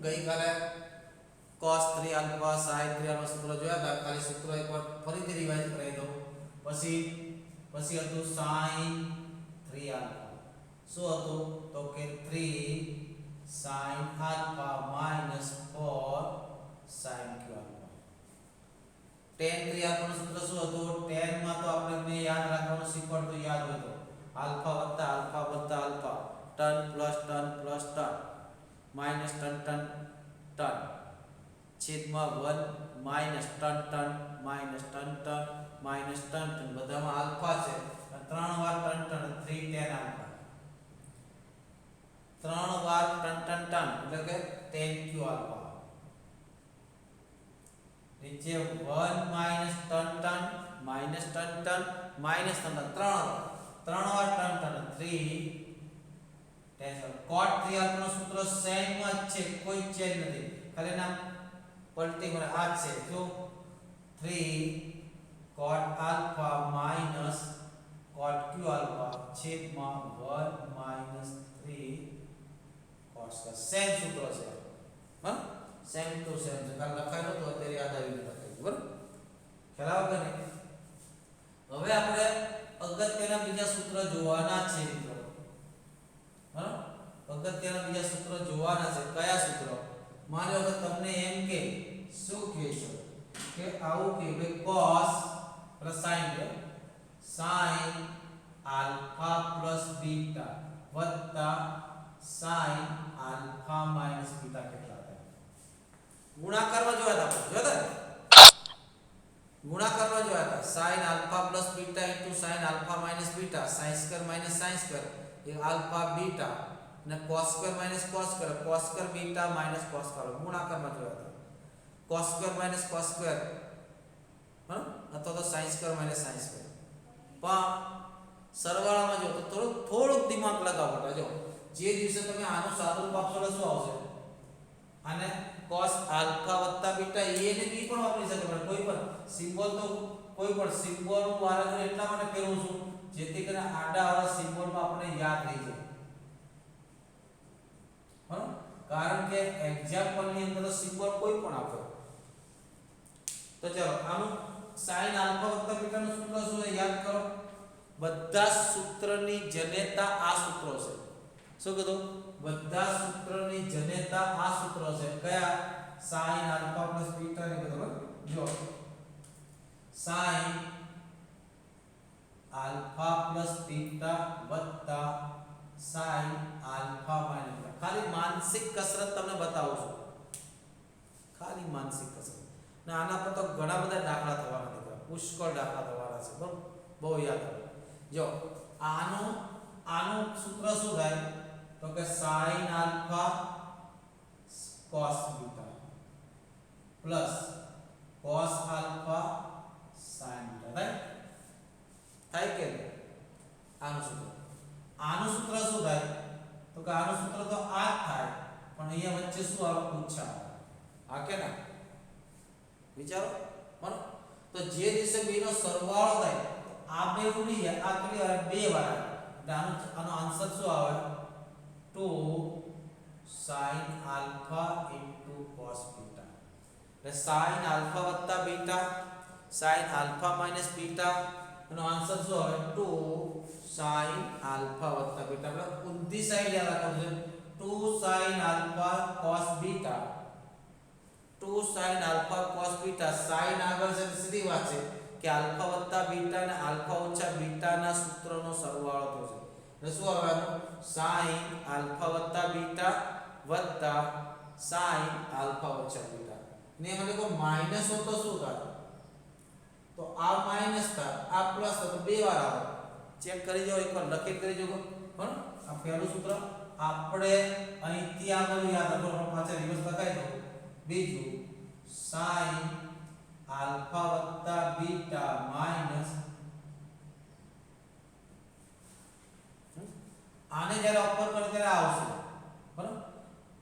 ગઈ કાલે cos 3 alpha sin 3 alpha સૂત્ર જોયા હતા ખાલી સૂત્ર એકવાર ફરીથી રિવાઇઝ કરાવી દઉં પછી હતું sin 3 alpha શું હતું તો કે 3 sin alpha minus 4 sin q alpha tan 3 alpha નું સૂત્ર શું હતું tan માં તો આપણે યાદ રાખવાનું શીખવાનું તો યાદ હોય તો alpha વત્તા alpha tan plus tan minus tan છેદમાં 1 minus tan minus tan બધામાં આલ્ફા છે ત્રણ વાર tan 3 tan આલ્ફા ત્રણ વાર tan એટલે કે tan q આલ્ફા નીચે 1 minus tan minus ત્રણ વાર tan 3 cot 3 alpha નું સૂત્ર સેમ જ છે કોઈ ચેન્જ નથી ખાલી નામ પલટી કરે આ છે જો 3 cot alpha minus cot q alpha છેદમાં 1 minus 3 cot સ્ક્વેર સેમ સૂત્ર છે હા સેમ ટુ સેમ છે કાલ લખાયેલું તો અત્યારે યાદ આવી ગયું બરાબર ખ્યાલ આવે કે નહીં હવે આપણે અગત્યના બીજા સૂત્ર જોવાના છે મિત્રો અગત્યના બીજા સૂત્ર જોવાના છે કયા સૂત્ર માનો કે તમને એમ કે શું કહેશો કે આવું કે cos plus sin alpha plus beta વત્તા sin alpha minus beta કેટલા થાય ગુણાકારમાં જોયા હતા ગુણાકારમાં જોયા હતા sin alpha plus beta into sin alpha minus beta sin square minus sin square એ alpha beta ને cos square minus cos square beta minus cos square ગુણાકારમાં જોયા હતા cos square minus cos square અથવા તો sin square minus sin square પણ સરવાળામાં જો તો થોડુંક દિમાગ લગાવો જો જે દિવસે તમે આનું સાદુરૂપ આપશો તો શું આવશે આને cos alpha beta a ને b પણ વાપરી શકે પણ કોઈ પણ સિમ્બોલ તો કોઈ પણ સિમ્બોલ નું વારંવાર એટલા માટે ફેરવું છું જેથી કરીને આડાવાળા સિમ્બોલમાં આપણે યાદ રહી જાય કારણ કે એક્ઝામ્પલ ની અંદર સિમ્બોલ કોઈ પણ આપો તો ચલો આનું sin alpha beta નું સૂત્ર શું છે યાદ કરો બધા સૂત્રની જનેતા આ સૂત્રો છે શું કીધું બધા સૂત્રની જનેતા આ સૂત્રો છે કયા sin alpha beta ને બરાબર જો sin alpha beta વત્તા sin alpha minus ખાલી માનસિક કસરત તમને બતાવું છું ખાલી માનસિક કસરત ને આના પર તો ઘણા બધા દાખલા થવાના છે પુષ્કળ દાખલા થવાના છે બરાબર બહુ યાદ રાખો જો આનું સૂત્ર શું થાય તો કે sin alpha cos beta plus cos alpha sin beta થાય કે આનું સૂત્ર શું થાય તો કે આનું સૂત્ર તો આ જ થાય પણ અહીંયા વચ્ચે શું આવે પૂછા આ કે ના વિચારો બરાબર તો જે દિવસે બે નો સરવાળો થાય તો આ બે ઉડી જાય આ કેટલી વાર બે વાર એટલે આનો આન્સર શું આવે 2 sin alpha into cos beta એટલે sin alpha વત્તા beta sin alpha minus beta એનો આન્સર શું આવે 2 sin alpha વત્તા beta એટલે ઊંધી સાઈડ યાદ રાખવાનું છે 2 sin alpha cos beta 2 sin alpha cos beta sin આગળ છે સીધી વાત છે કે alpha વત્તા beta અને alpha ઓછા beta ના સૂત્રનો સરવાળો થશે એટલે શું આવવાનું sin alpha વત્તા beta વત્તા sin alpha ઓછા beta ને એમાં લોકો માઈનસ હો તો શું થાય તો આ માઈનસ થાય આ પ્લસ થાય તો બે વાર આવે ચેક કરી જાઓ એકવાર લખી કરી જાઓ પણ આ પહેલું સૂત્ર આપણે અહીંથી આગળ યાદ રાખો પાછળ રિવર્સ લખાઈ દો બીજું sin alpha વત્તા beta માઈનસ આને જ્યારે ઓપન કરો ત્યારે આવશે બરાબર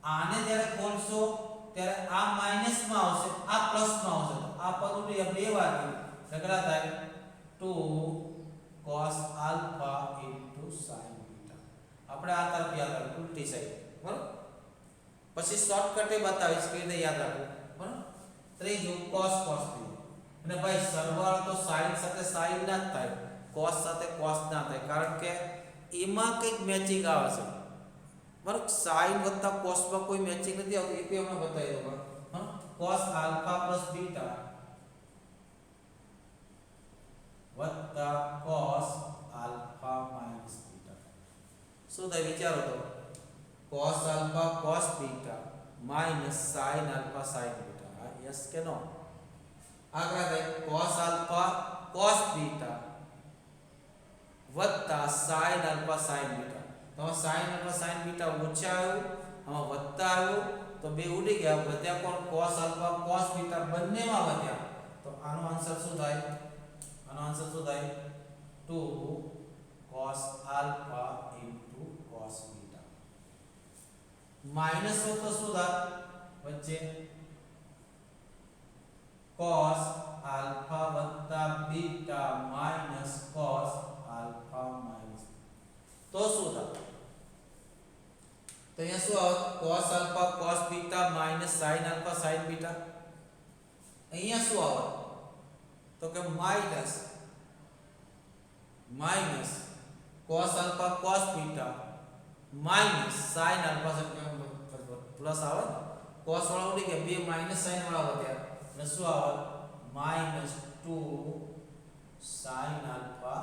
આને જ્યારે ખોલશો ત્યારે આ માઈનસ માં આવશે આ પ્લસ માં આવશે તો આ પદ ઉડી બે વાર કેટલા થાય 2 cos alpha into sin beta આપણે આ તરફ યાદ રાખો ઉલટી સાઈડ બરાબર પછી શોર્ટકટ એ બતાવીશ કે રીતે યાદ રાખવું બરાબર. ત્રીજું cos cos લીધું અને ભાઈ સરવાળો તો sin સાથે sin ના જ થાય, cos સાથે cos ના થાય, કારણ કે એમાં કંઈક મેચિંગ આવે છે બરાબર. sin વત્તા cos માં કોઈ મેચિંગ નથી આવતું, એ બી અમે બતાવી દઉં હા. cos આલ્ફા પ્લસ બીટા વત્તા cos આલ્ફા માઈનસ બીટા શું થાય વિચારો તો. cos alpha cos beta minus sin alpha sin beta. Yes કે નો? આગળ થાય cos આલ્ફા cos બીટા વત્તા sin આલ્ફા sin બીટા. તો sin આલ્ફા sin બીટા ઓછા આવ્યું, આમાં વત્તા આવ્યું, તો બે ઉડી ગયા. વધ્યા કોણ? cos આલ્ફા cos બીટા બંનેમાં વધ્યા. તો આનો આન્સર શું થાય? આનો આન્સર શું થાય? 2 cos alpha cos beta. Minus હોય તો શું થાય? વચ્ચે cos આલ્ફા વત્તા beta minus cos alpha minus. તો શું થાય? તો અહીંયા શું આવે? cos alpha cos beta minus sin alpha sin beta. અહીંયા શું આવે? તો કે minus cos alpha cos beta minus sin alpha sin plus આવે ને, cos વાળા ઉડી ગયા, બે માઈનસ sin વાળા વધ્યા એટલે શું આવે? -2 sin આલ્ફા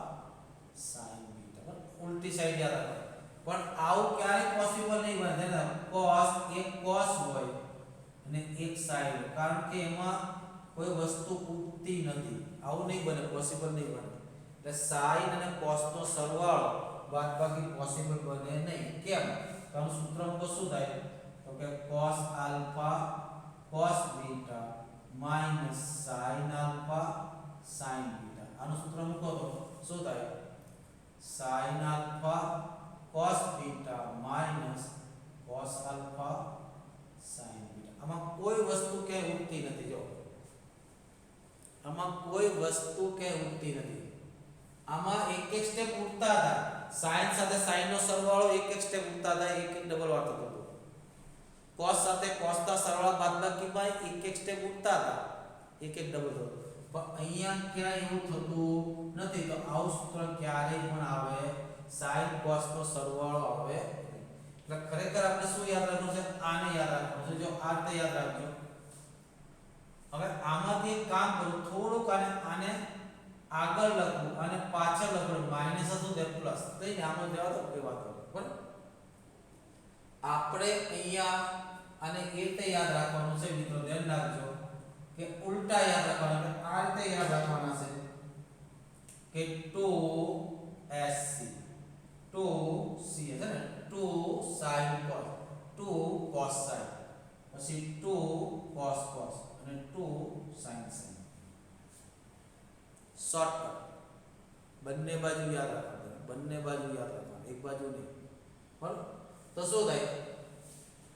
sin બીટા. ઉલટી સાઈડ યાદ રાખો. પણ આવું ક્યારે પોસિબલ નહીં બને ને, cos એક cos હોય અને એક sin હોય, કારણ કે એમાં કોઈ વસ્તુ ઉગતી નથી. આવું નહીં બને, પોસિબલ નહીં બને. એટલે sin અને cos નો સરવાળો બાદબાકી પોસિબલ બને નહીં. કેમ? તો આનું સૂત્ર મૂકો શું થાય? તો કે cos alpha cos beta minus sin alpha sin beta. આનું સૂત્ર મૂકો તો શું થાય? sin alpha cos beta minus cos alpha sin beta. આમાં કોઈ વસ્તુ ક્યાંય ઉગતી નથી. જો આમાં કોઈ વસ્તુ ક્યાંય ઉગતી નથી. આમાં એક એક સ્ટેપ ઉડતા હતા. sin સાથે sin નો સરવાળો એક એક સ્ટેપ ઉડતા હતા, એક એક ડબલ વાતો કરતો. cos સાથે cos ના સરવાળા બાદબાકીમાં એક એક સ્ટેપ ઉડતા હતા, એક એક ડબલ થતો. પણ અહીંયા ક્યાંય એવું થતું નથી. તો આવું સૂત્ર ક્યારેય પણ આવે sin cos નો સરવાળો આવે. એટલે ખરેખર આપણે શું યાદ રાખવું છે? આને યાદ રાખવું છે. જો આ તે યાદ રાખજો. હવે આમાંથી એક કામ કરું, થોડુંક આને આગળ લખું અને પાછળ લખું, માઈનસ હતું તે પ્લસ થઈને આમાં જવા દો, કોઈ વાત નહીં બરાબર. આપણે અહીંયા આને એ રીતે યાદ રાખવાનું છે મિત્રો, ધ્યાન રાખજો કે ઉલટા યાદ રાખવાના. આ રીતે યાદ રાખવાના છે કે 2sc 2c છે ને, 2 sin cos 2 cos sin પછી 2 cos cos અને 2 sin sin. શોર્ટકટ બંને બાજુ યાદ રાખવાનું, બંને બાજુ યાદ રાખવાનું, એક બાજુ નહીં બરાબર. તો શું થાય?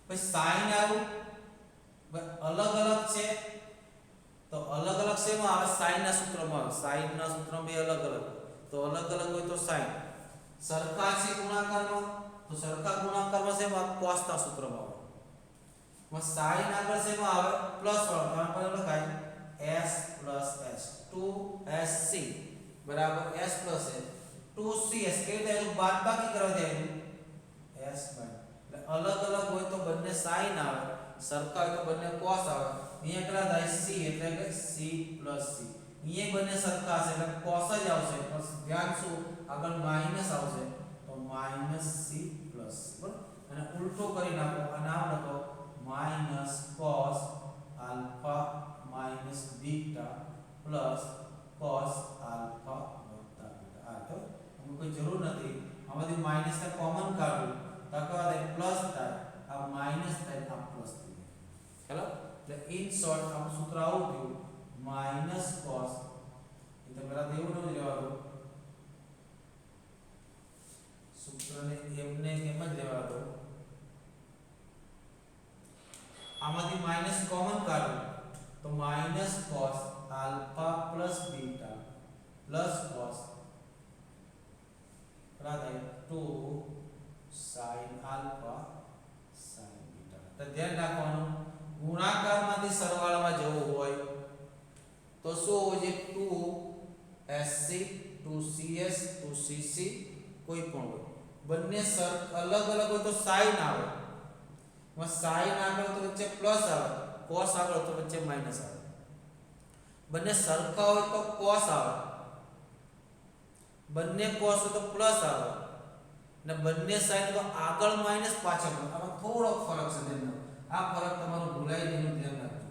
પછી sin આવ્યું, અલગ અલગ છે તો અલગ અલગ શેમાં આવે? sin ના સૂત્રમાં આવે. sin ના સૂત્રમાં બે અલગ અલગ, તો અલગ અલગ હોય તો sin. સરખા છે ગુણાકારમાં, તો સરખા ગુણાકારમાં શેમાં? cos ના સૂત્રમાં આવે. sin આગળ શેમાં આવે? પ્લસ વાળો, તો આપણે લખાય s plus s 2sc બરાબર s plus s 2cs. કે રીતે બાદબાકી કરવા જાય s બાય. એટલે અલગ અલગ હોય તો બંને sin આવે, સરખા હોય તો બંને cos આવે. અહીંયા કેટલા થાય? c એટલે કે c plus c. અહીંયા બંને સરખા છે એટલે cos જ આવશે, પણ ધ્યાન શું? આગળ માઈનસ આવશે તો -c plus c બરાબર. અને ઉલટો કરી નાખો, આ નામ લખો -cos alpha minus beta plus cos alpha વત્તા બીટા. આ તો કોઈ જરૂર નથી, આમાંથી માઈનસ ને કોમન કાઢવું તો કવા દે પ્લસ થાય, આ માઈનસ થાય, આ પ્લસ થાય. હેલો, એટલે ઇન શોર્ટ આપણું સૂત્ર આવું થયું -cos. એ તો પેલા દેવું ન લેવા દો સૂત્રને, એમને એમ જ લેવા દો. આમાંથી માઈનસ કોમન કાઢવું તો -cos alpha plus beta plus cos બરાબર 2 sin આલ્ફા sin બીટા. તો ધ્યાન રાખવાનું ગુણાકારમાંથી સરવાળામાં જવું હોય તો શું હોય છે 2SC 2CS 2CC કોઈ પણ હોય બંને અલગ અલગ હોય તો સાઈન આવે માં સાઈન આગળ તો વચ્ચે પ્લસ આવે cos આગળ તો વચ્ચે માઈનસ આવે બંને સરખા હોય તો cos આવે બંને cos હોય તો પ્લસ આવે ને બંને સાઈન તો આગળ માઈનસ પાછળ આમાં થોડો ફરક છે તેનો આ ફરક તમારું ભૂલાઈ જવાનું ધ્યાન રાખજો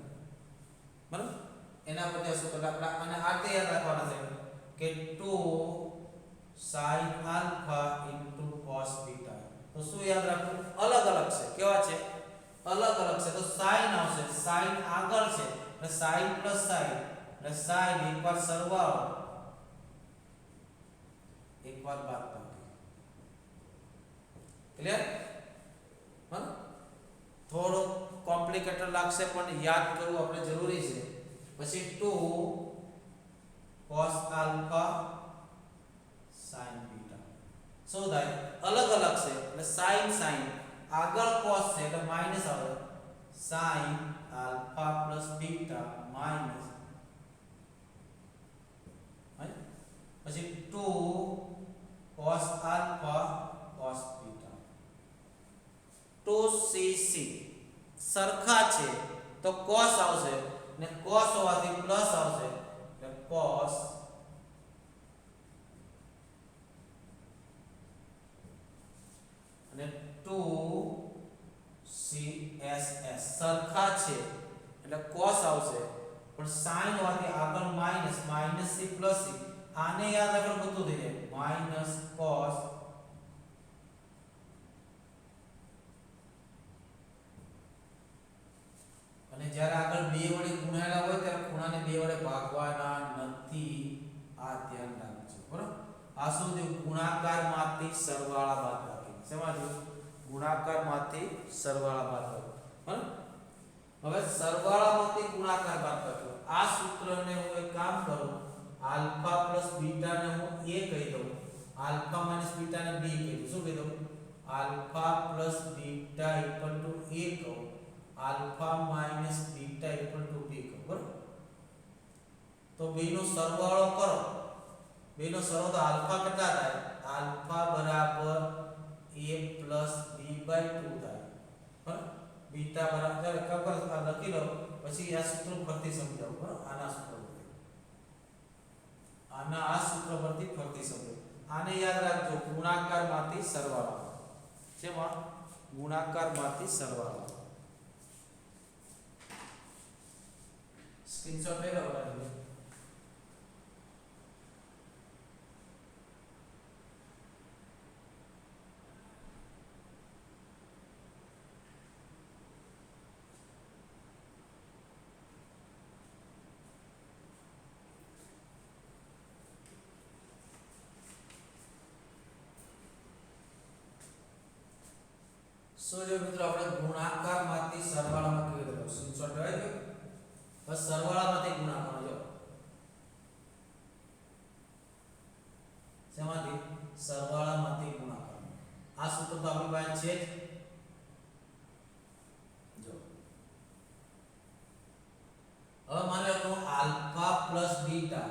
બરાબર એના પર શું તો આપણે અને આ તે યાદ રાખવાના છે કે 2 sin alpha cos beta તો શું યાદ રાખવું અલગ અલગ છે કેવા છે અલગ અલગ છે તો sin આવશે sin આગળ છે એટલે sin plus sin એટલે sin એકવાર સરવાળો એકવાર બાદબાકી ક્લિયર હા થોડો કોમ્પ્લિકેટેડ લાગશે પણ યાદ કરવું આપણે જરૂરી છે પછી 2 cos alpha sin beta શું થાય અલગ અલગ છે એટલે sin sin આગળ cos છે એટલે માઈનસ આવે sin alpha plus beta minus પછી 2 cos alpha cos beta 2cc સરખા છે તો cos આવશે ને cos હોવાથી પ્લસ આવશે એટલે cos અને 2css સરખા છે એટલે cos આવશે પણ sin હોવાથી આગળ minus minus c plus c આને યાદ રાખો બધું થઈ જાય માઈનસ cos અને જ્યારે આગળ બે વડે ગુણાયેલા હોય ત્યારે ખૂણાને બે વડે ભાગવાના નથી આ ધ્યાન રાખજો બરાબર આ શું છે ગુણાકારમાંથી સરવાળા બાદબાકી શેમાં છે ગુણાકારમાંથી સરવાળા બાદબાકી બરાબર હવે સરવાળામાંથી ગુણાકાર બાદબાકી આ સૂત્રને હું એક કામ કરું આલ્ફા પ્લસ બીટા ને હું a કહી દઉં આલ્ફા માઈનસ બીટા ને b કહી દઉં શું કહી દઉં alpha plus beta equal to a કહું alpha minus beta equal to b કહું બરાબર તો બે નો સરવાળો કરો બે નો સરવાળો તો આલ્ફા કેટલા થાય આલ્ફા બરાબર a પ્લસ b બાય 2 થાય બરાબર બીટા બરાબર ખબર લખી લો પછી આ સૂત્ર પરથી સમજાવું બરાબર આના સૂત્ર આ સૂત્ર પરથી ફરતી સમજો આને યાદ રાખજો ગુણાકારમાંથી સરવાળો જેમાં ગુણાકારમાંથી સરવાળો સ્ક્રીનશોટ લઈ લો બરાબર સો જો મિત્રો આપણે ગુણાકારમાંથી સરવાળામાં કેવી રીતે સ્ક્રીનશોટ લેવાય ગયો બસ સરવાળામાંથી ગુણાકાર જો શેમાંથી સરવાળામાંથી ગુણાકાર આ સૂત્ર તો આપણી પાસે છે જો હવે માની લો alpha plus beta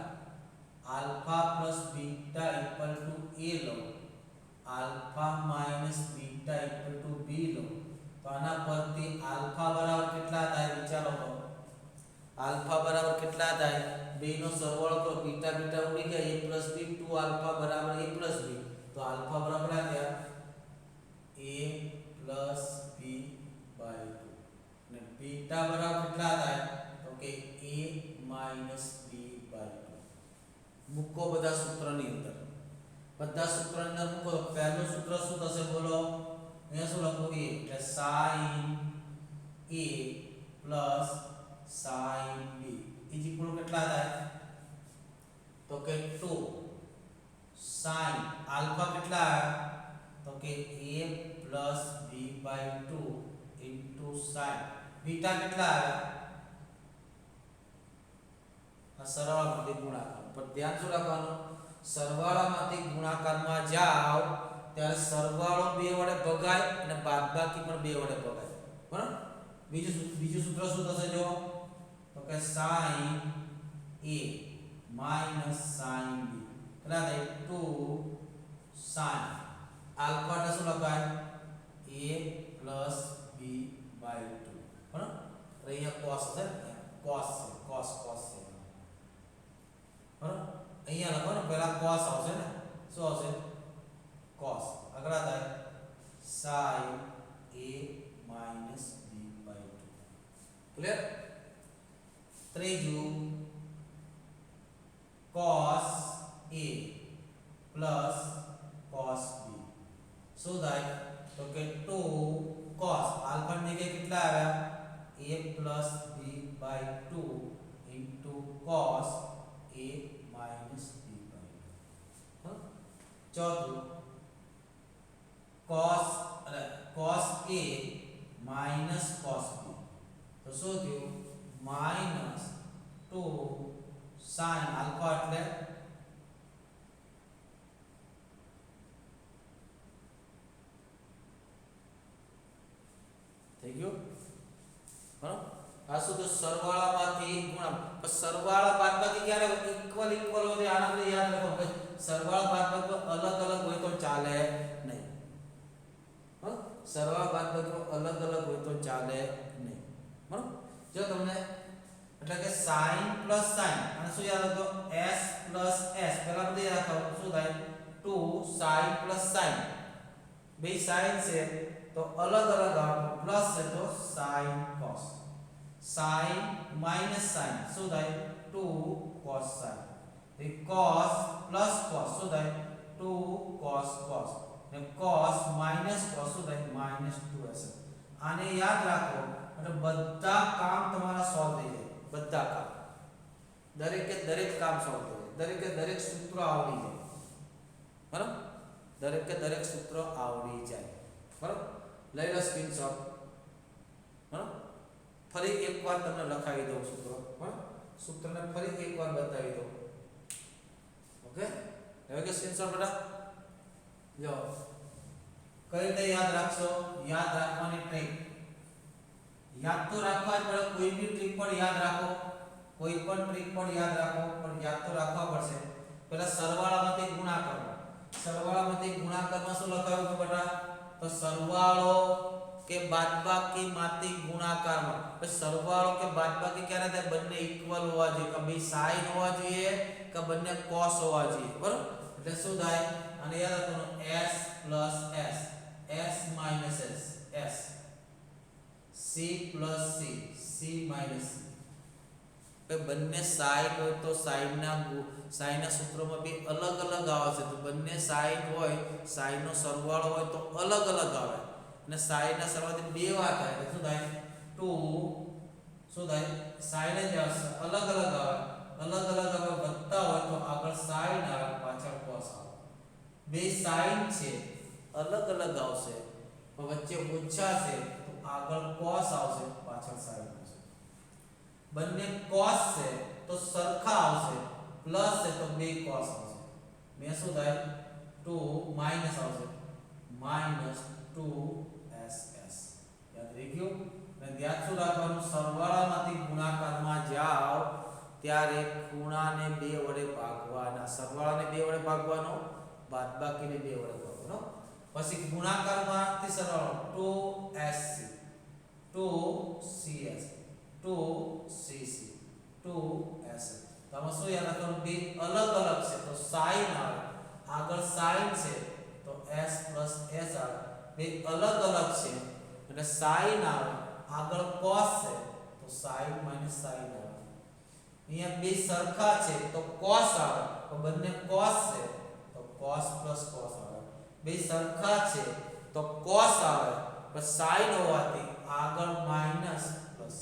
equal to a લો alpha minus beta equal to b લો તો આના પરથી આલ્ફા બરાબર કેટલા થાય વિચારો તો આલ્ફા બરાબર કેટલા થાય બે નો સરવાળો કરો બીટા બીટા ઉડી ગયા a b 2 આલ્ફા બરાબર a b તો આલ્ફા બરાબર આ થયા a b બાય 2 અને બીટા બરાબર કેટલા થાય તો કે a b બાય 2 મૂકો બધા સૂત્રની અંદર બધા સૂત્રની અંદર મૂકો તો પહેલું સૂત્ર શું થશે બોલો અહીંયા શું લખું a એટલે sin a plus sin b is equal કેટલા થાય તો કે 2 sin આલ્ફા કેટલા તો કે a plus b by 2 into sin beta કેટલા આ સરવાળામાંથી ગુણાકાર પર ધ્યાન શું રાખવાનું સરવાળામાંથી ગુણાકારમાં જાઓ ત્યારે સરવાળો બે વડે ભગાય અને બાદબાકી પણ બે વડે ભગાય બરાબર બીજું સૂત્ર શું થશે જો તો કે sin a minus sin b કેટલા થાય 2 sin આલ્ફા ને શું લખાય a plus b by 2 બરાબર અહીંયા cos છે cos છે બરાબર અહીંયા લખો ને પહેલા cos આવશે ને શું આવશે cos આગળ થાય sin a minus b by 2 clear ત્રીજું cos a plus cos b શું થાય તો કે 2 cos આલ્ફા ની જગ્યાએ કેટલા આવ્યા a plus b by 2 into cos a minus b by 2 ચોથું cos a minus cos b તો શું થયું minus 2 sin alpha એટલે થઈ ગયું બરાબર આ શું તો સરવાળામાંથી ગુણા પણ સરવાળા બાદબાકી ક્યારે ઇક્વલ હોય આના પર યાદ રાખો કે સરવાળા બાદબાકી અલગ અલગ હોય તો ચાલે નહીં સરવાળા બાદબાકી અલગ અલગ હોય તો ચાલે નહીં બરાબર જો તમને એટલે કે sin plus sin અને શું યાદ રાખો s plus s પહેલા બધે રાખો શું થાય 2 sin plus sin બે sin છે તો અલગ અલગ આવે પ્લસ છે તો sin cos sin minus sin શું થાય 2 cos sin એ cos plus cos શું થાય 2 cos cos ને cos minus cos શું થાય minus 2s આને યાદ રાખો એટલે બધા કામ તમારા સોલ્વ થઈ જાય બધા કામ દરેક કામ સોલ્વ થઈ જાય દરેક સૂત્ર આવડી જાય બરાબર દરેક સૂત્ર આવડી જાય બરાબર લઈ લો સ્ક્રીનશોટ બરાબર ફરી એકવાર તમને લખાવી દઉં સૂત્ર બરાબર સૂત્રને ફરી એકવાર બતાવી દઉં ઓકે હવે કે સ્ક્રીનશોટ બેટા જો કઈ રીતે યાદ રાખશો યાદ રાખવાની ટ્રીક યાદ તો રાખવા જ પડે કોઈ બી ટ્રીક પર યાદ રાખો કોઈ પણ ટ્રીક પર યાદ રાખો પણ યાદ તો રાખવા પડશે પહેલા સરવાળામાંથી ગુણાકારમાં શું લખાયું છે બેટા તો સરવાળો કે બાદબાકી માંથી ગુણાકારમાં તો સરવાળો કે બાદબાકી ક્યારે થાય બંને ઇક્વલ હોવા જોઈએ કે બે sin હોવા જોઈએ કે બંને cos હોવા જોઈએ બરાબર એટલે શું થાય અને યાદ રાખવાનું s plus s s minus s s c plus c c minus c पे બંને sin હોય તો sin ના સૂત્રમાં બે અલગ અલગ આવે છે તો બંને sin હોય sin નો સરવાળો હોય તો અલગ અલગ આવે અને sin ના સરવાળાથી બે વાર થાય તો શું થાય 2 શું થાય sin જ અલગ અલગ આવે વધતા હોય તો આગળ sin આવે પાછળ cos આવે બે sin છે અલગ અલગ આવશે પણ વચ્ચે ઓછા છે તો આગળ cos આવશે પાછળ sin આવશે બંને cos છે તો સરખા આવશે પ્લસ છે તો બે cos આવશે મે શું થાય 2 માઈનસ આવશે માઈનસ 2ss યાદ રહી ગયું અને ધ્યાન શું રાખવાનું સરવાળામાંથી ગુણાકારમાં જાઓ ત્યારે ખૂણાને 2 વડે ભાગવાના સરવાળાને 2 વડે ભાગવાનો બાદબાકીને 2 વડે ભાગવાનો પછી ગુણાકારમાંથી સરવાળો 2sc 2cs 2cc 2s તમે શું યાદ રાખવાનું બે અલગ અલગ છે તો sin આવે આગળ sin છે તો s s આવે બે અલગ અલગ છે એટલે sin આવે આગળ cos છે તો sin sin આવે અહીંયા બે સરખા છે તો cos આવે તો બંને cos છે તો cos cos આવે બે સરખા છે તો cos આવે પણ sin હોવાથી આગળ માઈનસ પ્લસ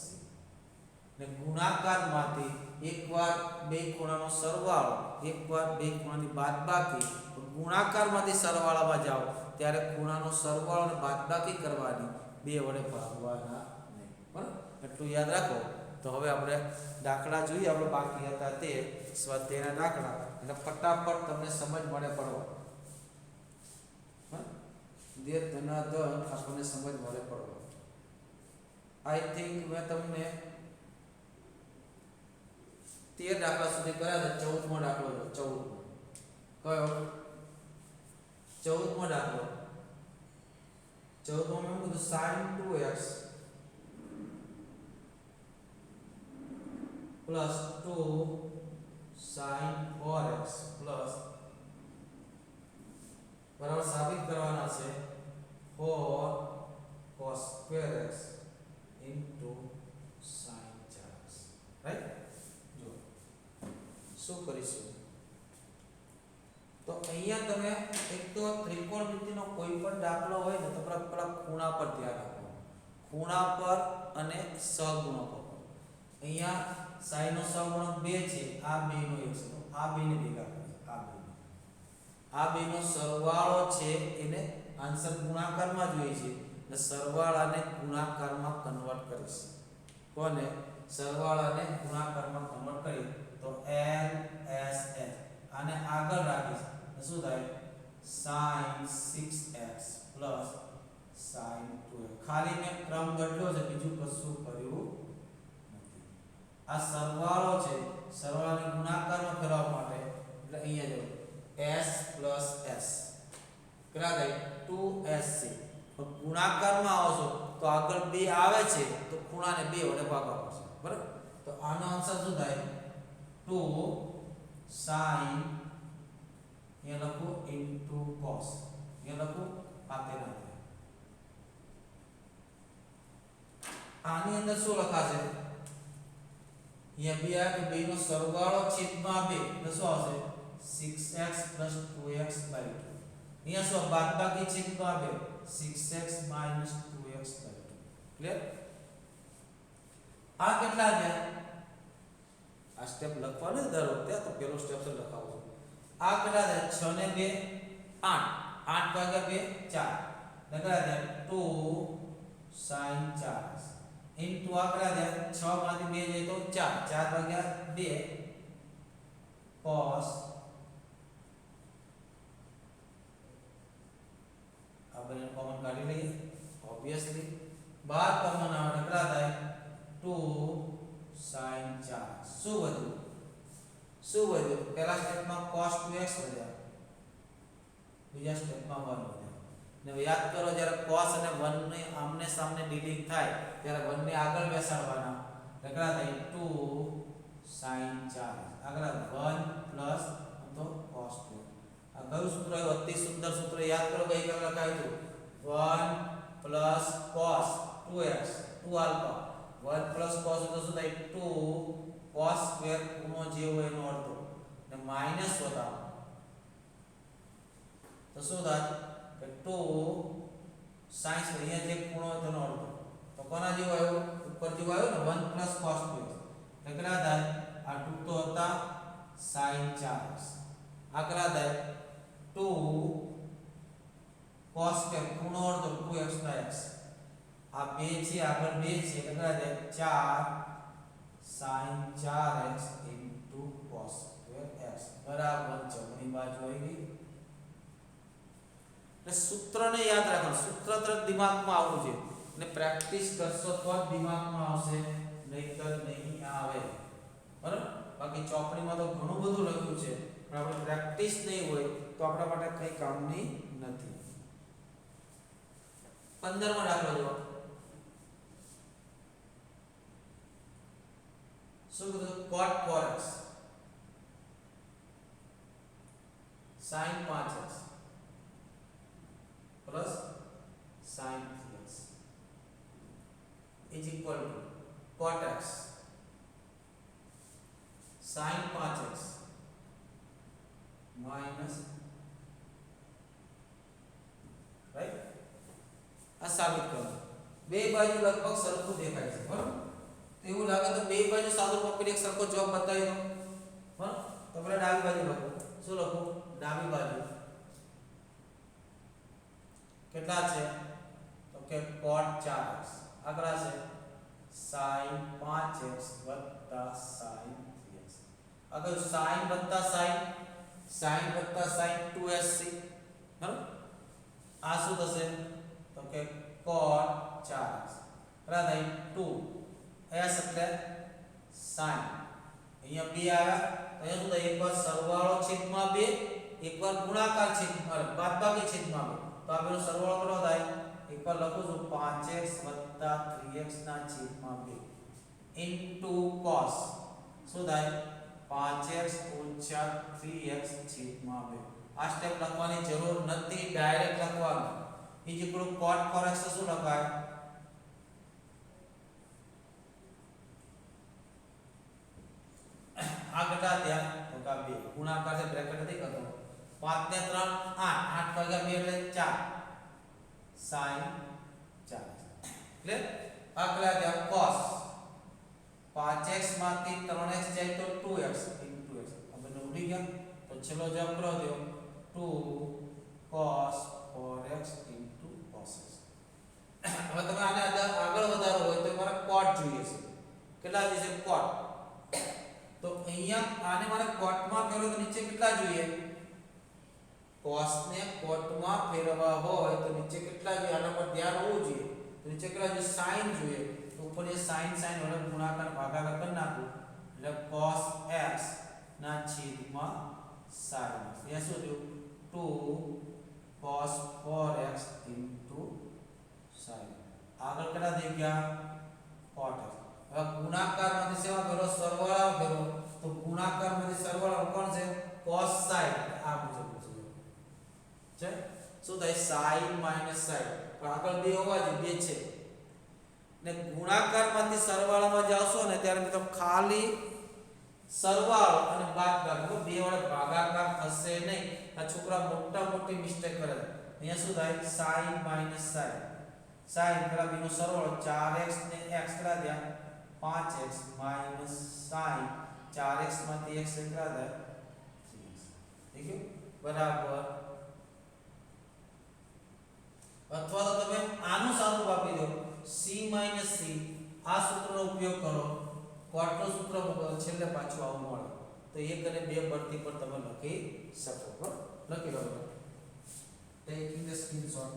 ને ગુણાકારમાંથી એકવાર બે ખૂણાનો સરવાળો એકવાર બે ખૂણાની બાદબાકી ગુણાકારમાંથી સરવાળામાં જાઓ ત્યારે ખૂણાનો સરવાળો અને બાદબાકી કરવાની બે વડે ભાગવાના નહીં બરાબર એટલું યાદ રાખો તો હવે આપણે દાખલા જોઈએ આપણે બાકી હતા તે સ્વાધ્યાયના દાખલા એટલે ફટાફટ તમને સમજ મળે પડવા દે ધનાધન આપણને સમજ મળે પડવા आई थिंक मैं તમને 13 દાખલા સુધી કર્યા હતા. 14મો દાખલો છે. 14મો કયો? 14મો દાખલો. 14મો મેં કીધું sin 2x plus 2 sin 4x plus બરાબર સાબિત કરવાના છે 4 cos square x into sin 4x. Right? જો શું કરીશું તો અહીંયા તમે એક તો ત્રિકોણમિતિનો કોઈ પણ દાખલો હોય ને તો પેલા ખૂણા પર ધ્યાન આપો. ખૂણા પર અને સહગુણકો પર. અહીંયા sin નો સહગુણક 2 છે. આ બેનો એક છે. આ બેને ભેગા કરીએ. આ બેનો સરવાળો છે એને આન્સર ગુણાકારમાં જોઈએ છે. એટલે સરવાળાને ગુણાકારમાં કન્વર્ટ કરીશ. કોને? સરવાળાને ગુણાકારમાં કન્વર્ટ કરી તો LSS આને આગળ રાખીશ તો શું થાય? sin 6x plus sin 2x. ખાલી મેં ક્રમ બદલ્યો છે, બીજું કશું કર્યું નથી. આ સરવાળો છે, સરવાળાને ગુણાકારમાં ફેરવવા માટે એટલે અહીંયા જો s plus s કેટલા થાય? 2s છે. ગુણાકારમાં આવશો તો આગળ 2 આવે છે તો ખૂણાને 2 વડે ભાગવા પડશે. બરાબર? તો આનો આન્સર શું થાય? 2 sin અહીંયા લખું into cos. અહીંયા લખું પાતેના થાય. આની અંદર શું લખાશે? અહીંયા 2 આવે તો 2 નો સરવાળો છેદમાં 2 એટલે શું આવશે? 6x plus 2x by 2. અહીંયા શું બાદબાકી છેદમાં 2 6x minus 2x by 2. Clear? આ કેટલા છે? આ સ્ટેપ લખવાનું દર વખતે તો પેલો સ્ટેપ છે લખાવું. આ કેટલા છે? 6 ને 2 8. 8 ભાગ્યા 2 4. કેટલા છે? 2 sin 4 ઇન્ટુ આ કેટલા છે? 6 માંથી 2 જાય તો 4. 4 ભાગ્યા 2 cos આપણે કોમન કાઢી લઈએ ઓબ્વિયસલી. 12 કોમન આવે કેટલા થાય? 2 sin 4. શું વધ્યું? શું વધ્યું? પહેલા સ્ટેપમાં cos 2x વધ્યા, બીજા સ્ટેપમાં 1 વધ્યા. ને યાદ કરો જ્યારે cos અને 1 ને આમને સામને ડીલિંગ થાય ત્યારે 1 ને આગળ બેસાડવાના. કેટલા થાય? 2 sin 4. આગળ 1 પ્લસ તો cos 2. આ કયું સૂત્ર આવ્યું? અતિ સુંદર સૂત્ર યાદ કરો. કઈ કઈ લખાયું હતું? 1 plus cos 2x 2 alpha 1 plus cos તો શું થાય? 2 cos સ્ક્વેર ખૂણો જે હોય એનો અડધો ને માઈનસ વધારો તો શું થાય? કે 2 sin અહીંયા જે ખૂણો હોય તેનો અડધો તો કોના જેવો આવ્યો? ઉપર જેવો આવ્યો ને 1 પ્લસ cos 2x. કેટલા થાય? આ 2 તો હતા sin 4x. આ કેટલા થાય? 2 cos સ્ક્વેર ખૂણો અડધો 2x ના x. આ 2 છે, આગળ 2 છે કેટલા થાય? 4 sin 4x into cos square x બરાબર જમણી બાજુ આવી ગઈ. એટલે સૂત્રને યાદ રાખવાનું. સૂત્ર તરત દિમાગમાં આવવું છે અને પ્રેક્ટિસ કરશો તો જ દિમાગમાં આવશે, નહીતર નહીં આવે. બરાબર? બાકી ચોપડીમાં તો ઘણું બધું લખ્યું છે પણ આપણે પ્રેક્ટિસ નહીં હોય તો આપણા માટે કઈ કામની નથી. 15મો દાખલો જો. શું કીધું? cot 4x sin 5x plus sin 3x is equal to cot x sin 5x minus right. આ સાબિત કરો. બે બાજુ લગભગ સરખું દેખાય છે. બરાબર? એવું લાગે તો બે બાજુ સાદું પકડી એક સરખો જવાબ બતાવી દો. બરાબર? તો આપણે ડાબી બાજુ લખો. શું લખું? ડાબી બાજુ કેટલા છે? તો કે cot 4x. આગળ છે sin 5x sin 3x. આગળ sin sin sin 2s. બરાબર? આ શું થશે? તો કે cot 4x કેટલા થાય 2 s એટલે sin અહીંયા 2 આવ્યા તો અહીંયા શું થાય એકવાર સરવાળો છેદમાં 2 એકવાર ગુણાકાર છેદમાં બાદબાકી છેદમાં 2 તો આ બેનો સરવાળો કેટલો થાય એકવાર લખું છું 5x 3x ના છેદમાં 2 ઇન્ટુ cos શું થાય 5x - 3x છેદમાં 2 આ સ્ટેપ લખવાની જરૂર નથી ડાયરેક્ટ લખવાનું ઈ જે પેલું cot 4x તો શું લખાય આ કેટલા થયા તો કા 2 ગુણાકાર છે બ્રેકેટ નથી કરતો 5 ને 3 8 8 ભાગ્યા 2 એટલે 4 sin 4 એટલે આ કેટલા થયા cos 5x માંથી 3x જાય તો 2x into x હવે ને ઉડી ગયા તો છેલ્લો જવાબ કરો દો 2 cos 4x into cos x હવે તમે આને આગળ વધારો હોય તો મારે cot જોઈએ છે કેટલા જોઈએ છે cot તો અહીંયા આને મારે cot માં ફેરવો તો નીચે કેટલા જોઈએ cos ને cot માં ફેરવવા હોય તો નીચે કેટલા જોઈએ આના પર ધ્યાન હોવું જોઈએ તો નીચે કેટલા જોઈએ sin જોઈએ તો ઉપર એ sin વડે ગુણાકાર ભાગાકાર કરી નાખું એટલે cos x ના છેદમાં sin અહીંયા શું થયું 2 cos 4x into sin આગળ કેટલા થઈ ગયા cot x હવે ગુણાકારમાંથી સેવા કરો સરવાળા કરો તો ગુણાકારમાંથી સરવાળો કોણ છે cos sin આ મુજબ છે શું થાય sin - sin પણ આગળ બે હોવા જોઈએ બે છે ને ગુણાકારમાંથી સરવાળામાં જાવશો ને ત્યારે મિત્રો ખાલી સરવાળો અને બાદબાકી બે વડે ભાગાકાર થશે નહીં આ છોકરા મોટા મોટી મિસ્ટેક કરે અહીંયા શું થાય sin - sin sin પેલા બેનો સરવાળો 4x ને x કરા દયા 5x - sin 4x માંથી x કેટલા થાય 3x ઠીક છે બરાબર અથવા તો તમે આનું સાદું આપી દો c - c આ સૂત્રનો ઉપયોગ કરો cot નું સૂત્ર મૂકો છેલ્લે પાછું આવું મળે તો 1 અને 2 પરથી પણ તમે લખી શકો બરાબર લખી લો ટેકિંગ ધ સ્ક્રીનશોટ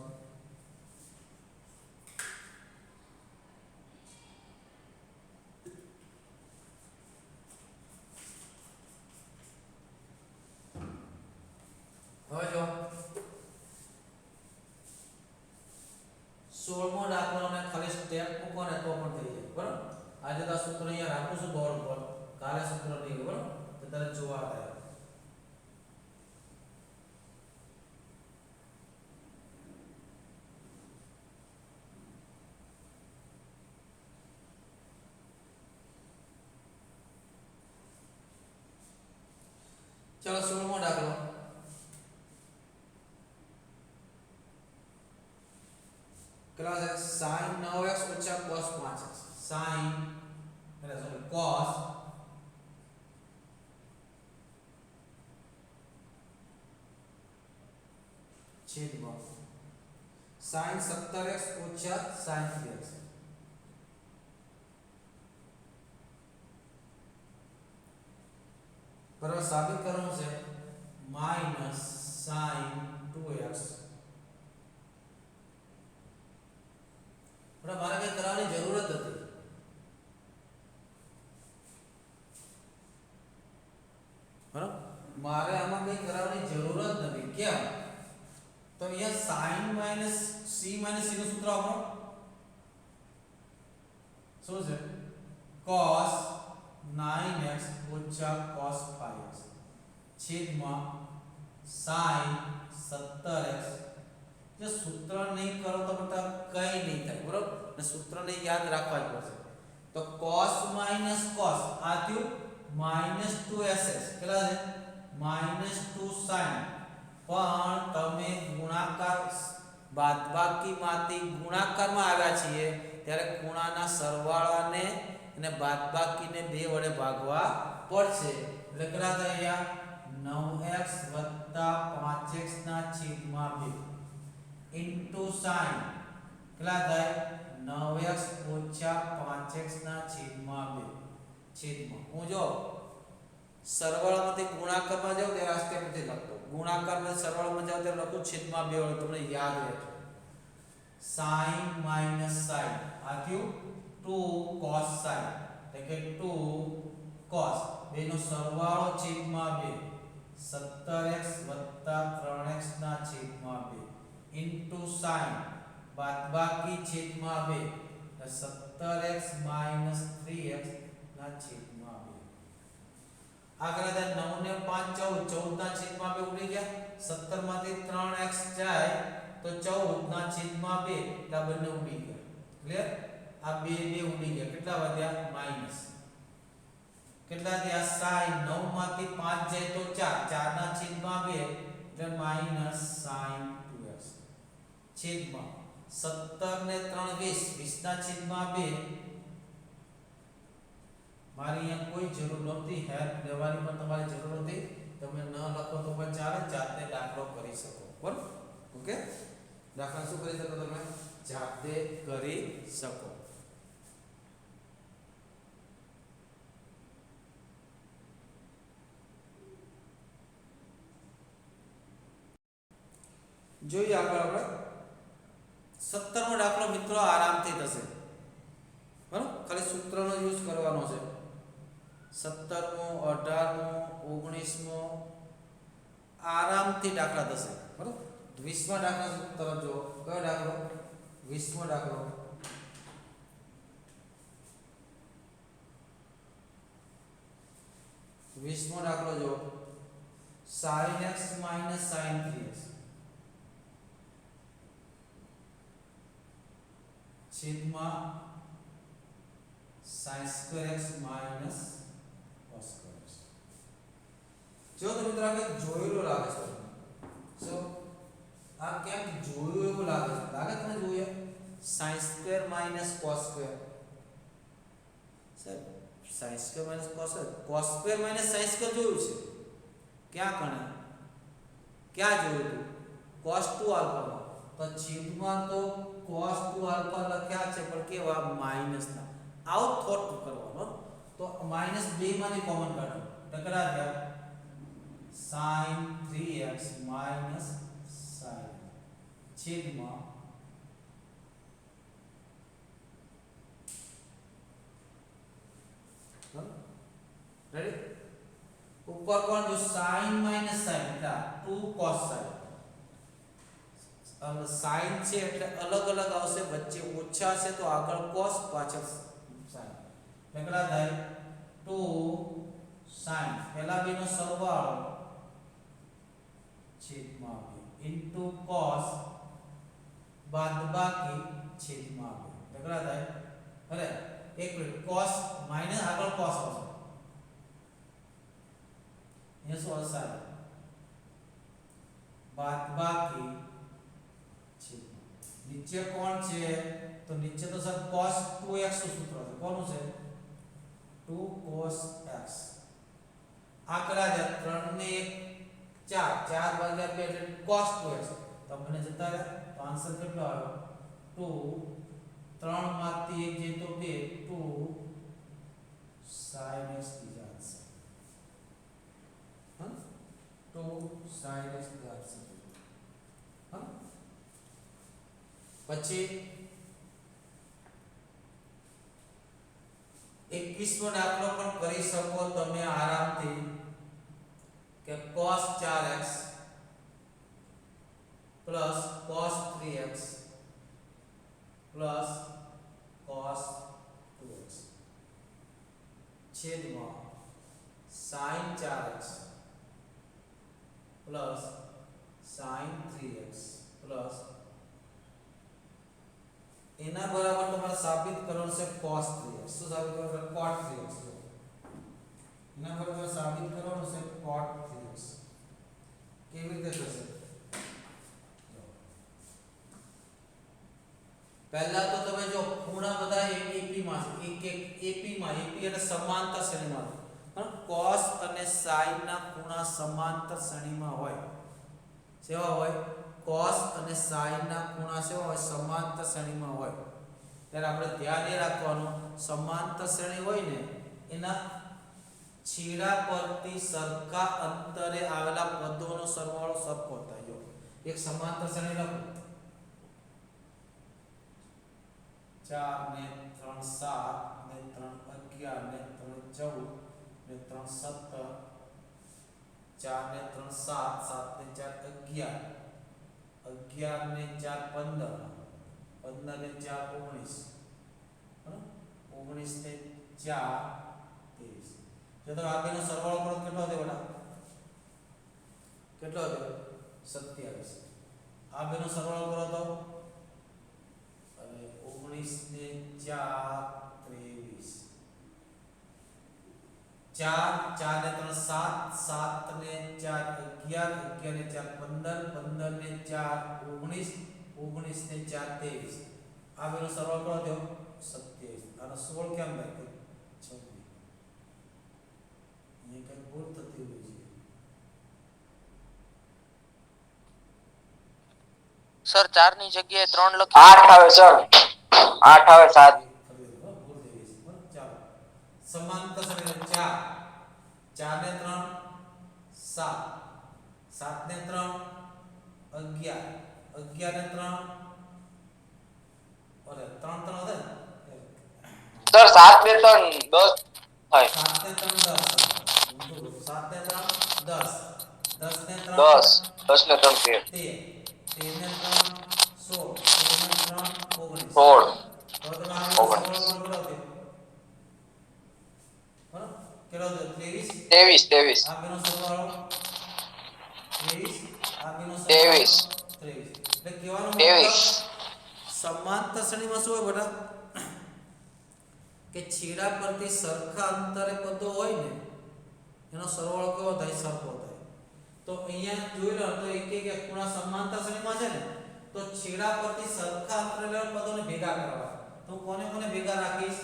હવે જો 16મો દાખલો ને ખાલી સ્ટેપ મૂકો ને તો પણ થઈ જાય બરાબર આજે તો સૂત્ર અહીંયા રાખું છું બોર્ડ પર કાલે સૂત્ર નહીં બરાબર તો તરત જોવા થાય ચલો 16મો દાખલો કેટલા છે sin 9x - cos 5x sin એટલે સોરી cos છેદમાં sin 17x - sin 3x બરાબર સાબિત કરવાનું છે માઈનસ sin 2x પણ મારે કઈ કરવાની જરૂર જ નથી બરાબર મારે આમાં કઈ કરવાની જરૂર જ નથી કેમ તો અહીંયા sin - c - c નું સૂત્ર આપણો શું છે cos 9x - cos 5x છેદમાં sin 17x જો સૂત્ર નહીં કરો તો બેટા કઈ નહીં થાય બરોબર ને સૂત્રને યાદ રાખવા જ પડશે તો cos - cos આ થયું -2ss કેટલા છે -2 sin પણ તમે ગુણાકાર બાદબાકીમાંથી ગુણાકારમાં આવ્યા છીએ ત્યારે ખૂણાના સરવાળાને અને બાદબાકીને 2 વડે ભાગવા પડશે એટલે કેટલા થાય 9x + 5x ના છેદમાં 2 into sin કેટલા થાય 9x - 5x ના છેદમાં 2 છેદમાં હું જો સરવાળામાંથી ગુણાકારમાં જાવ ત્યારે આ સ્ટેપ નથી લખતો ગુણાકારમાંથી સરવાળામાં જાવ ત્યારે લખું છેદમાં 2 વડે તમને યાદ રહેશે sin minus sin આ થયું 2 cos sin એટલે કે 2 cos બેનો સરવાળો છેદમાં 2 17x 3x ના છેદમાં 2 ઇન્ટુ sin બાદબાકી છેદમાં 2 એટલે 17x 3x ના છેદમાં 2 આગળ 9 ને 5 14 14 ના છેદમાં 2 ઉડી ગયા 17 માંથી 3x જાય તો 14 ના છેદમાં 2 એટલે બંને ઉડી ગયા ક્લિયર આ બે ઉડી ગયા કેટલા વધ્યા માઈનસ કેટલા થયા sin 9 માંથી 5 જાય તો 4 4 ના છેદમાં 2 એટલે માઈનસ sin 2x છેદમાં 17 ને 3 20 20 ના છેદમાં 2 મારી અહીંયા કોઈ જરૂર નહોતી હેલ્પ લેવાની પણ તમારી જરૂર નથી તમે ન લખો તો પણ ચાલે જાતે દાખલો કરી શકો બરાબર ઓકે દાખલા શું કરી શકો તમે જાતે કરી શકો જોઈએ આગળ આપણે 17મો દાખલો મિત્રો આરામથી થશે બરાબર ખાલી સૂત્રનો યુઝ કરવાનો છે 17મો 18મો 19મો આરામથી દાખલા થશે બરાબર 20મા દાખલા તરફ જો કયો દાખલો 20મો દાખલો જો sin x - sin 3x છેદમાં sin square x minus cos square x જો તો મિત્રો આ જોયેલું લાગે છે સો આ કેમ જોયું એવું લાગે તમે જોઈએ sin square minus cos square sir sin square minus cos square minus sin square જોયું છે ક્યાં કણે ક્યાં જોયું હતું cos 2 આલ્ફા તો છેદમાં તો cos 2 આલ્ફા લખ્યા છે પણ કેવા માઈનસ ના આઉટ થોટ કરવાનો તો માઈનસ 2 માંથી કોમન કાઢો ટકરા થયા sin 3x minus sin છેદમાં રેડી ઉપર કોણ જો sin minus sin એટલે 2 cos sin sin છે એટલે અલગ અલગ આવશે વચ્ચે ઓછા છે તો આગળ cos પાછળ sin કેટલા થાય 2 sin પહેલા બેનો સરવાળો છેદમાં 2 ઇન્ટુ cos બાદબાકી છેદમાં 2 કેટલા થાય અરે એક મિનિટ cos માઈનસ આગળ cos આવશે ये શું આવશે બાદબાકી નીચે કોણ છે તો નીચે તો સર cos 2x નું સૂત્ર છે કોનું છે 2 cos x આ કરા દે 3 ને 1 4 ભાગ્યા 2 એટલે cos 2x તમને જતા રહે તો આન્સર કેટલો આવ્યો 2 3 માંથી 1 જે તો 2 2 sin x બીજા આન્સર 2 sin x બીજા આન્સર પછી 21મો દાખલો પણ કરી શકો તમે આરામથી કે cos 4x cos 3x cos 2x છેદમાં sin 4x sin 3x એના બરાબર તમારે સાબિત કરવાનું છે cos 3x શું સાબિત કરવાનું cot 3x એના બરાબર સાબિત કરવાનું છે cot 3x કેવી રીતે થશે પહેલા તો તમે જો ખૂણા બધા AP માં છે એક AP માં AP એટલે સમાંતર શ્રેણીમાં અને cos અને sin ના ખૂણા સમાંતર શ્રેણીમાં હોય સેવા હોય cos અને sin ના ખૂણા સેવા હોય સમાંતર શ્રેણીમાં હોય ત્યારે આપણે ધ્યાન એ રાખવાનું સમાંતર શ્રેણી હોય ને એના છેડા પરથી સરખા અંતરે આવેલા પદોનો સરવાળો સરખો થાય જો એક સમાંતર શ્રેણી લખો 4 ને 3 7 ને 3 11 ને 3 14 ને 3 17 4 ને 3 7 7 ને 4 11 11 ને 4 15 15 ને 4 19 19 ને 4 23 જો તો આ બેનો સરવાળો કરો કેટલો થયો બેટા કેટલો થયો 27 આ બેનો સરવાળો કરો તો અને 19 ને 4 23 4 4 ને 3 7 7 ને 4 11 11 ને 4 15 15 ને 4 19 19 ને 4 23 આ બેનો સરવાળો કરો થયો 27 આનો 16 કેમ થાય 26 ये कहीं भूल थती हुई है सर 4 ની જગ્યાએ 3 લખી 8 આવે સર 8 આવે 7 भूल देवी है चलो समांतर श्रेणी 4 4 ने 3 7 7 ने 3 11 11 ने 3 अरे 3 3 होता है સર 7 ને 3 10 થાય 7 ने 3 10 7 ने 3 10 10 ने 3 10 10 ને 3 13 13 ને 3 16 13 ને 3 19 16 તો તમે આ 19 કેટલો થયો બરાબર કેટલો થયો 23 23 આ બેનો સરવાળો 23 આ બેનો સરવાળો 23 એટલે કહેવાનો મતલબ 23 સમાંતર શ્રેણીમાં શું હોય બેટા કે છેડા પરથી સરખા અંતરે પદો હોય ને એનો સરવાળો કેવો થાય સરખો થાય તો અહીંયા જોઈ લો તો એક એક ખૂણા સમાંતર શ્રેણીમાં છે ને તો છેડા પરથી સરખા અંતરે લેવા પદોને ભેગા કરવા તો કોને કોને ભેગા રાખીશ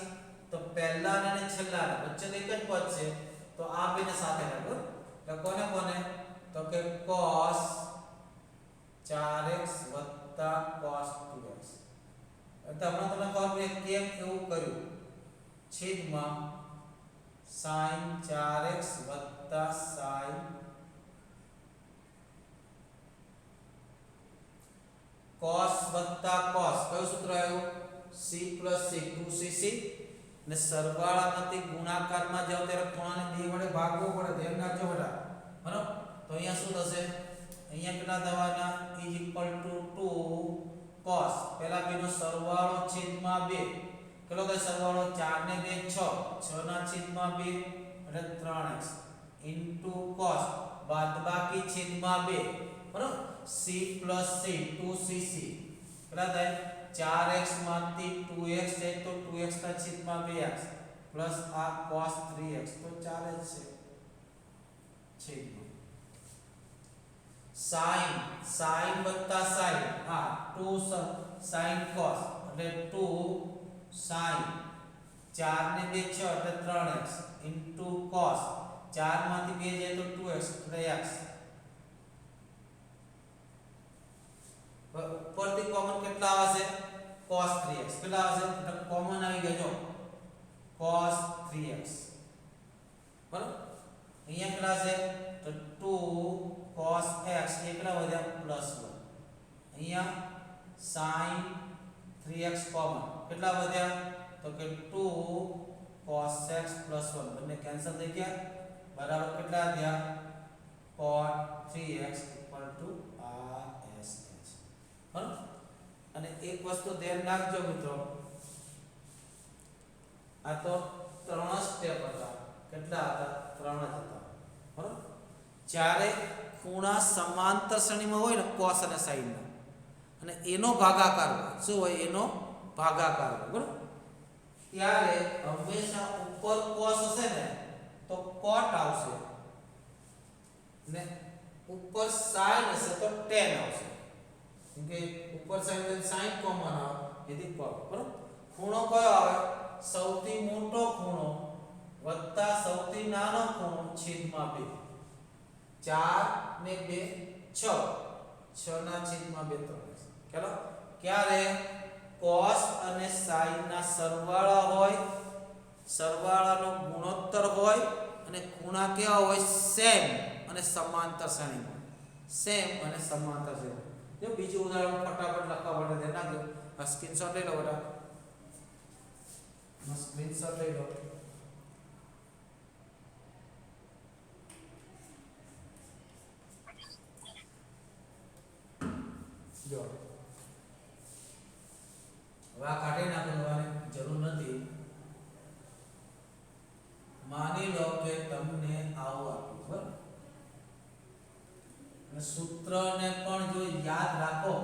તો પહેલાને અને છેલ્લાને વચ્ચે એક જ પદ છે તો આ બેને સાથે રાખો તો કોને કોને તો કે cos 4x cos 2x એટલે હમણાં તમને ખબર પડે કેમ એવું કર્યું છેદમાં sin 4x sin cos cos કયું સૂત્ર આવ્યું c c 2cc ને સરવાળામાંથી ગુણાકારમાં જાવ ત્યારે ખૂણાને 2 વડે ભાગવો પડે ધ્યાન રાખજો બેટા બરાબર તો અહીંયા શું થશે અહીંયા કેટલા થવાના = 2 cos પહેલા બેનો સરવાળો છેદમાં 2 કેટલો થાય સરવાળો 4 ને 2 6 6 ના છેદમાં 2 એટલે 3x cos બાદબાકી છેદમાં 2 બરાબર c c 2cc કેટલા થાય 4x માંથી 2x જાય તો 2x ના છેદમાં 2x પ્લસ આ cos 3x તો 4 જ છે છેદમાં sin વત્તા sin આ 2 sin cos એટલે 2 sin 4 ને 2 6 એટલે 3x cos 4 માંથી 2 જાય તો 2x એટલે x ઉપરથી કોમન કેટલા આવશે cos 3x કેટલા આવશે એટલે કોમન આવી ગયો જો cos 3x બરાબર અહીંયા કેટલા છે તો 2 cos x એકલા વધ્યા +1 અહીંયા sin 3x કોમન કેટલા વધ્યા તો કે 2 cos x +1 બંને કેન્સલ થઈ ગયા બરાબર કેટલા થયા cot 3x rs બરાબર અને એક વસ્તુ ધ્યાન રાખજો મિત્રો આ તો 3 સ્ટેપ હતા કેટલા હતા 3 જ હતા બરાબર જ્યારે ખૂણા સમાંતર શ્રેણીમાં હોય ને cos અને sin ના અને એનો ભાગાકાર હોય શું હોય એનો ભાગાકાર હોય બરાબર ત્યારે હંમેશા ઉપર cos હશે ને તો cot આવશે ને ઉપર sin હશે તો tan આવશે કેમકે ઉપર sin એટલે sin કોમન આવે તેથી cot બરાબર ખૂણો કયો આવે સૌથી મોટો ખૂણો વત્તા સૌથી નાનો ખૂણો છેદમાં 2 4 ને 2 6 6 ના છેદમાં 2 3 ચાલો ક્યારે cos અને sin ના સરવાળા હોય સરવાળાનો ગુણોત્તર હોય અને ખૂણા કેવા હોય સેમ અને સમાંતર શ્રેણીમાં સેમ અને સમાંતર શ્રેણી જો બીજું ઉદાહરણ ફટાફટ લખવા માટે ધ્યાન રાખજો આ સ્ક્રીનશોટ લઈ લો બેટા નો સ્ક્રીનશોટ લઈ લો. જો હવે આ કાઢી નાખવાની જરૂર નથી. માની લો કે તમને આવું આપ્યું બરાબર, અને સૂત્રને પણ જો યાદ રાખો,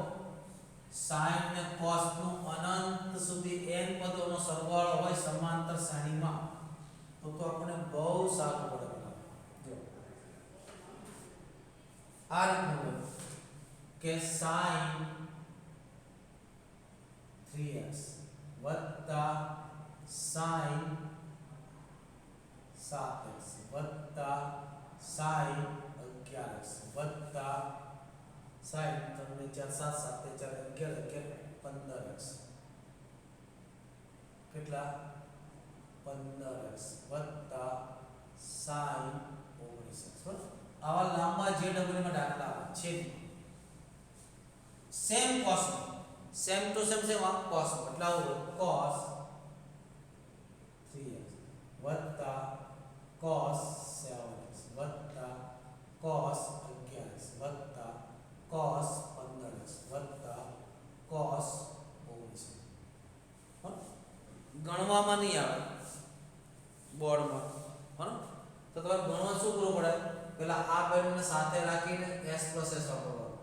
sin ને cos નું અનંત સુધી n પદોનો સરવાળો હોય સમાંતર શ્રેણીમાં, તો આપણે બહુ સારું પડે. જો આ રીતનું હોય કે sin 3x વત્તા sin 7x વત્તા sin 11x વત્તા sin તમને 4 7 7 4 11 15x કેટલા 15x વત્તા sin 19x બરાબર. આવા લાંબા જે ડબલમાં દાખલા આવે છે same cos same to same cos એટલે આવું cos 3x વત્તા cos 7x વત્તા cos 11x વત્તા cos 15x વત્તા cos 19. ગણવામાં નહીં આવે બોર્ડમાં બરાબર, તો તમારે ગણવા શું કરવું પડે, પેલા આ બેને સાથે રાખીને s s વાપરવાનું,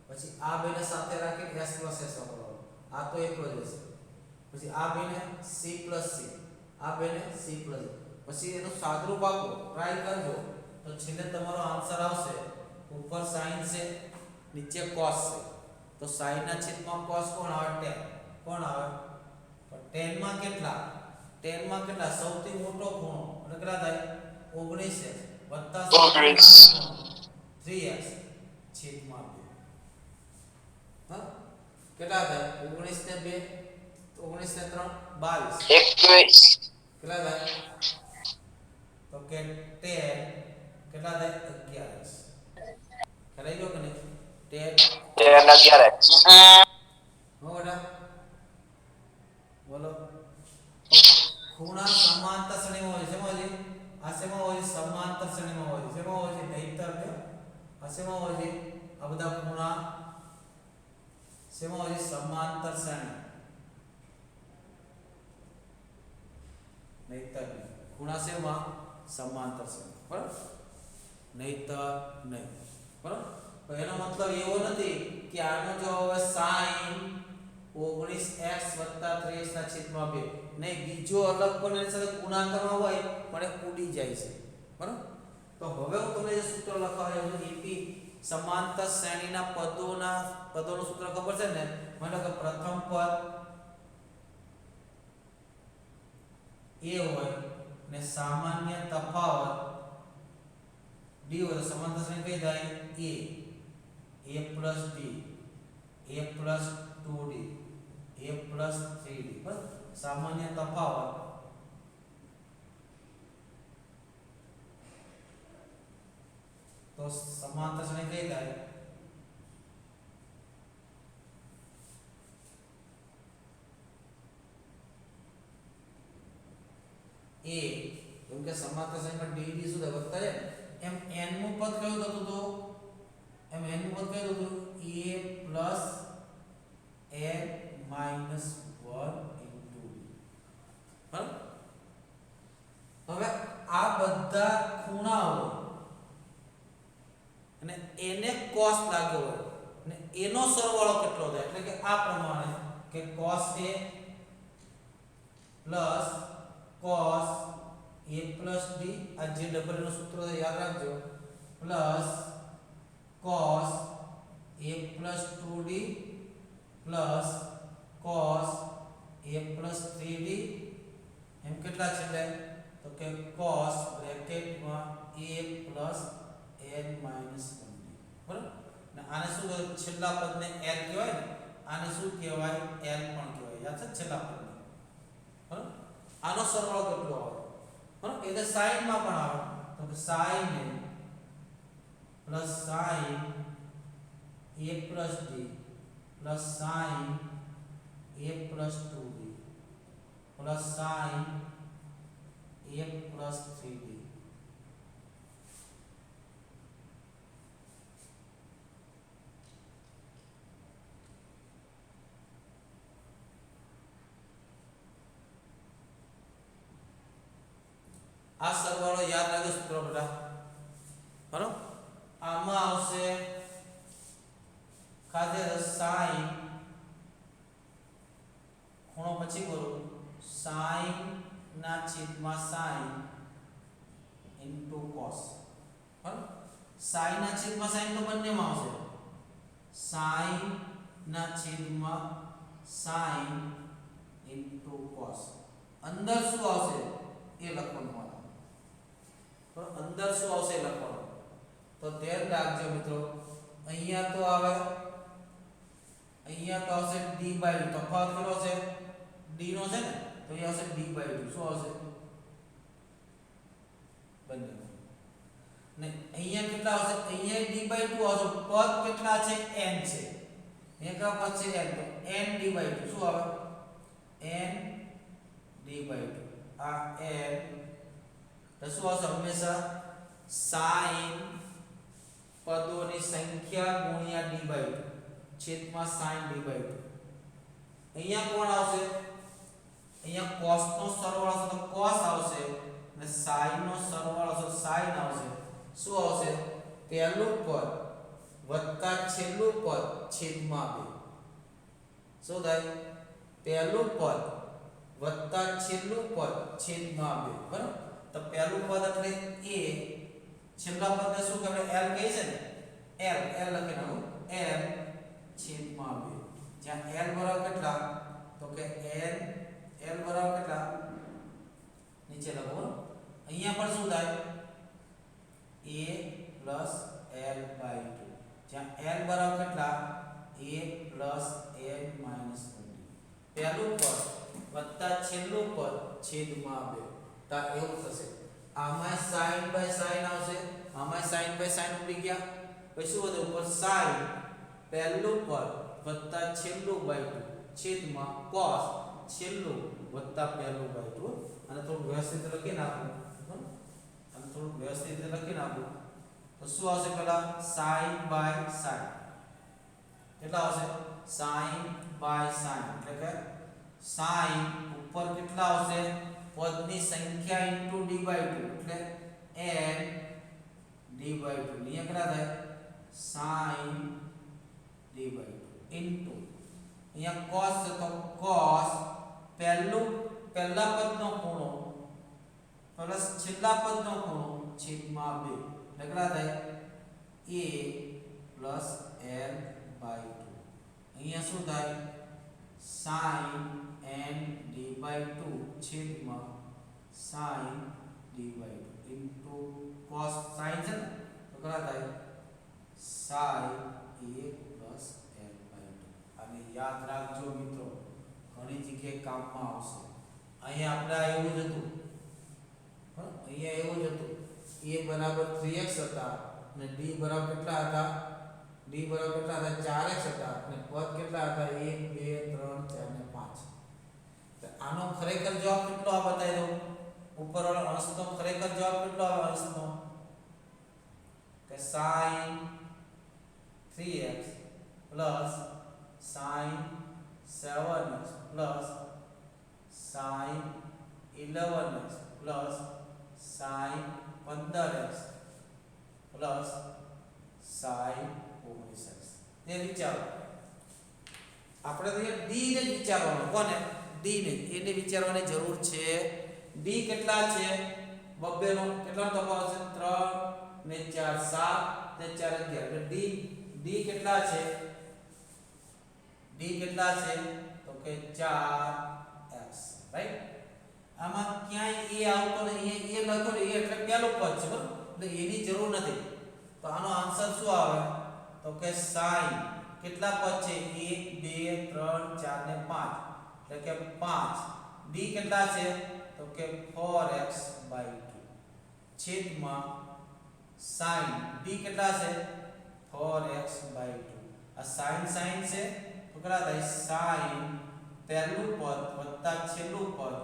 પછી આ બેને સાથે રાખીને s s વાપરવાનું, આ તો એકલો જ રહેશે. પછી આ બેને c c, આ બેને c પછી એનું સાદરૂપ આપો, ટ્રાય કરજો તો છેલ્લે તમારો આન્સર આવશે. ઉપર sin છે, નીચે cos છે, તો sin ના છેદમાં cos કોણ આવે 10. કોણ આવે? તો 10 માં કેટલા? 10 માં કેટલા? સૌથી મોટો ખૂણો એટલે કેટલા થાય? 19x વત્તા 3x છેદમાં 2. હા કેટલા થાય? 19 ને 2 19 ને 3 22 21 કેટલા થાય? તો કે 10 કેટલા થાય? 11x. ખરાઈ ગયો કે નહીં? 10 11x હો બેટા બોલો. ખૂણા સમાંતર શ્રેણીમાં હોય છે. શેમાં હોય છે? આ શેમાં હોય છે? સમાંતર શ્રેણીમાં હોય છે. શેમાં હોય છે? નહિતર કે આ શેમાં હોય છે? આ બધા ખૂણા શેમાં હોય છે? સમાંતર શ્રેણી. નહિતર ખૂણા શેમાં? સમાંતર શ્રેણી બરાબર, નહિતર નહીં બરાબર. તો એનો મતલબ એવો નથી કે આનો જવાબ હવે sin 19x 3x ના છેદમાં 2 નહીં, બીજો અલગ પણ એની સાથે ગુણાકારમાં હોય પણ એ ઉડી જાય છે બરાબર. તો હવે હું તમને જે સૂત્ર લખાવ્યું છે ઈપી સમાંતર શ્રેણીના પદોનું સૂત્ર ખબર છે ને? માનો કે પ્રથમ પદ a હોય ને સામાન્ય તફાવત d હોય તો સમાંતર શ્રેણી કઈ થાય? a plus d a plus 2d a plus 3d બસ સામાન્ય તફાવત તો સમાંતર શ્રેણી કઈ થાય? a કેમ કે સમાંતર શ્રેણીમાં dd શું થાય? વધતા જાય એમ n નું પદ કયું થતું હતું? એમ n નું પદ કયું હતું? a plus n minus 1 into d બરાબર. હવે આ બધા ખૂણાઓ અને એને cos લાગ્યો હોય અને એનો સરવાળો કેટલો થાય? એટલે કે આ પ્રમાણે કે cos a plus cos a plus d, આ જે ડબલ નું સૂત્ર છે યાદ રાખજો, plus cos a plus 2d plus cos a plus 3d એમ કેટલા છે? તો કે cos બ્રેકેટમાં a plus n minus 1d બરાબર. ને આને શું કહેવાય? છેલ્લા પદને l કહેવાય ને, આને શું કહેવાય? l પણ કહેવાય. યાદ છે છેલ્લા પદને બરાબર. આનો સરવાળો કેટલો આવે બરાબર? એટલે sin માં પણ આવે તો કે sin a plus sin a plus d plus sin a plus 2d plus sine a plus 3b આ સરવાળો યાદ રાખજો સૂત્ર બેટા બરાબર આમાં આવશે ખાતે સાઈન ખૂણો પછી કરું સાઈન ના છેદમાં સાઈન ઇન્ટુ કોસ બરાબર સાઈન ના છેદમાં સાઈન તો બંનેમાં આવશે સાઈન ના છેદમાં સાઈન ઇન્ટુ કોસ અંદર શું આવશે એ લખવાનું પણ અંદર શું આવશે લખવાનું તો ધ્યાન રાખજો મિત્રો અહીંયા તો આવે અહીંયા તો આવશે d/2 તફાવત કેટલો છે d નો છે ને તો અહીંયા આવશે d/2 શું આવશે બંને ને અહીંયા કેટલા આવશે અહીંયા d/2 આવશે પદ કેટલા છે n છે અહીંયા કા પદ છે n તો n d/2 શું આવે n d/2 આ n તો શું આવશે હંમેશા sin પદોની સંખ્યા ગુણ્યા d/2 છેદમાં sin d/2 અહીંયા કોણ આવશે અહીંયા cos નો સરવાળો આવશે તો cos આવશે અને sin નો સરવાળો આવશે sin આવશે શું આવશે પહેલું પદ વત્તા છેલ્લું પદ છેદમાં 2 શું થાય પહેલું પદ વત્તા છેલ્લું પદ છેદમાં 2 બરાબર તો પહેલું પદ એટલે a છેલ્લા પદને શું કહેવાય l કહે છે ને l લખી નાખો l છેદમાં 2 જ્યાં l બરાબર કેટલા તો કે l બરાબર કેટલા નીચે લખો બરાબર અહીંયા પણ શું થાય a l/2 જ્યાં l બરાબર કેટલા a l - 1 પહેલું પદ વત્તા છેલ્લું પદ છેદમાં 2 તા એવું થશે આમાં sin/sin આવશે આમાં sin/sin ઉડી ગયા પછી શું વધે ઉપર sin પહેલું પદ વત્તા છેલ્લું / 2 છેદમાં cos છેલ્લું વત્તા પહેલું / 2 અને થોડું વ્યવસ્થિત લખી નાખો અને થોડું વ્યવસ્થિત લખી નાખો તો શું આવશે પહેલા sin/sin કેટલા આવશે sin/sin એટલે કે sin ઉપર કેટલા આવશે પદની સંખ્યા ઇન્ટુ d/2 એટલે n d/2 અહીંયા કેટલા થાય sin d/2 ઇન્ટુ અહીંયા cos છે તો cos પહેલા પદનો ખૂણો પ્લસ છેલ્લા પદનો ખૂણો છેદમાં 2 એટલે કેટલા થાય a l/2 અહીંયા શું થાય sin n d/2 છેદમાં sin d/2 into cos sin છે ને તો કેટલા થાય sin a l/2 અને યાદ રાખજો મિત્રો ઘણી જગ્યાએ કામમાં આવશે અહીંયા આપણે એવું જ હતું અહીંયા એવું જ હતું a બરાબર 3x હતા અને d બરાબર કેટલા હતા d બરાબર કેટલા હતા 4x હતા અને પદ કેટલા હતા 1 2 3 4 ને 5 તો આનો ખરેખર જવાબ કેટલો આ બતાવી દઉં ઉપરવાળો અંશનો ખરેખર જવાબ કેટલો આવે અંશનો કે sin 3x sin 7x sin 11x sin 15x sin 19x તે વિચારો આપણે તો d ને જ વિચારવાનું કોને d ને એને વિચારવાની જરૂર છે d કેટલા છે બબ્બેનો કેટલાનો તફાવત છે 3 ને 4 7 ને 4 11 એટલે d કેટલા છે d કેટલા છે તો કે 4x રાઈટ આમાં ક્યાંય a આવતો નહીં a લખો એ એટલે પહેલું પદ છે બરાબર એટલે એની જરૂર નથી તો આનો આન્સર શું આવે તો કે sin કેટલા પદ છે 1 2 3 4 ને 5 એટલે કે 5 d કેટલા છે તો કે 4x/2 છેદમાં sin d કેટલા છે 4x/2 આ sin છે તો કેટલા થાય sin પહેલું પદ વત્તા છેલ્લું પદ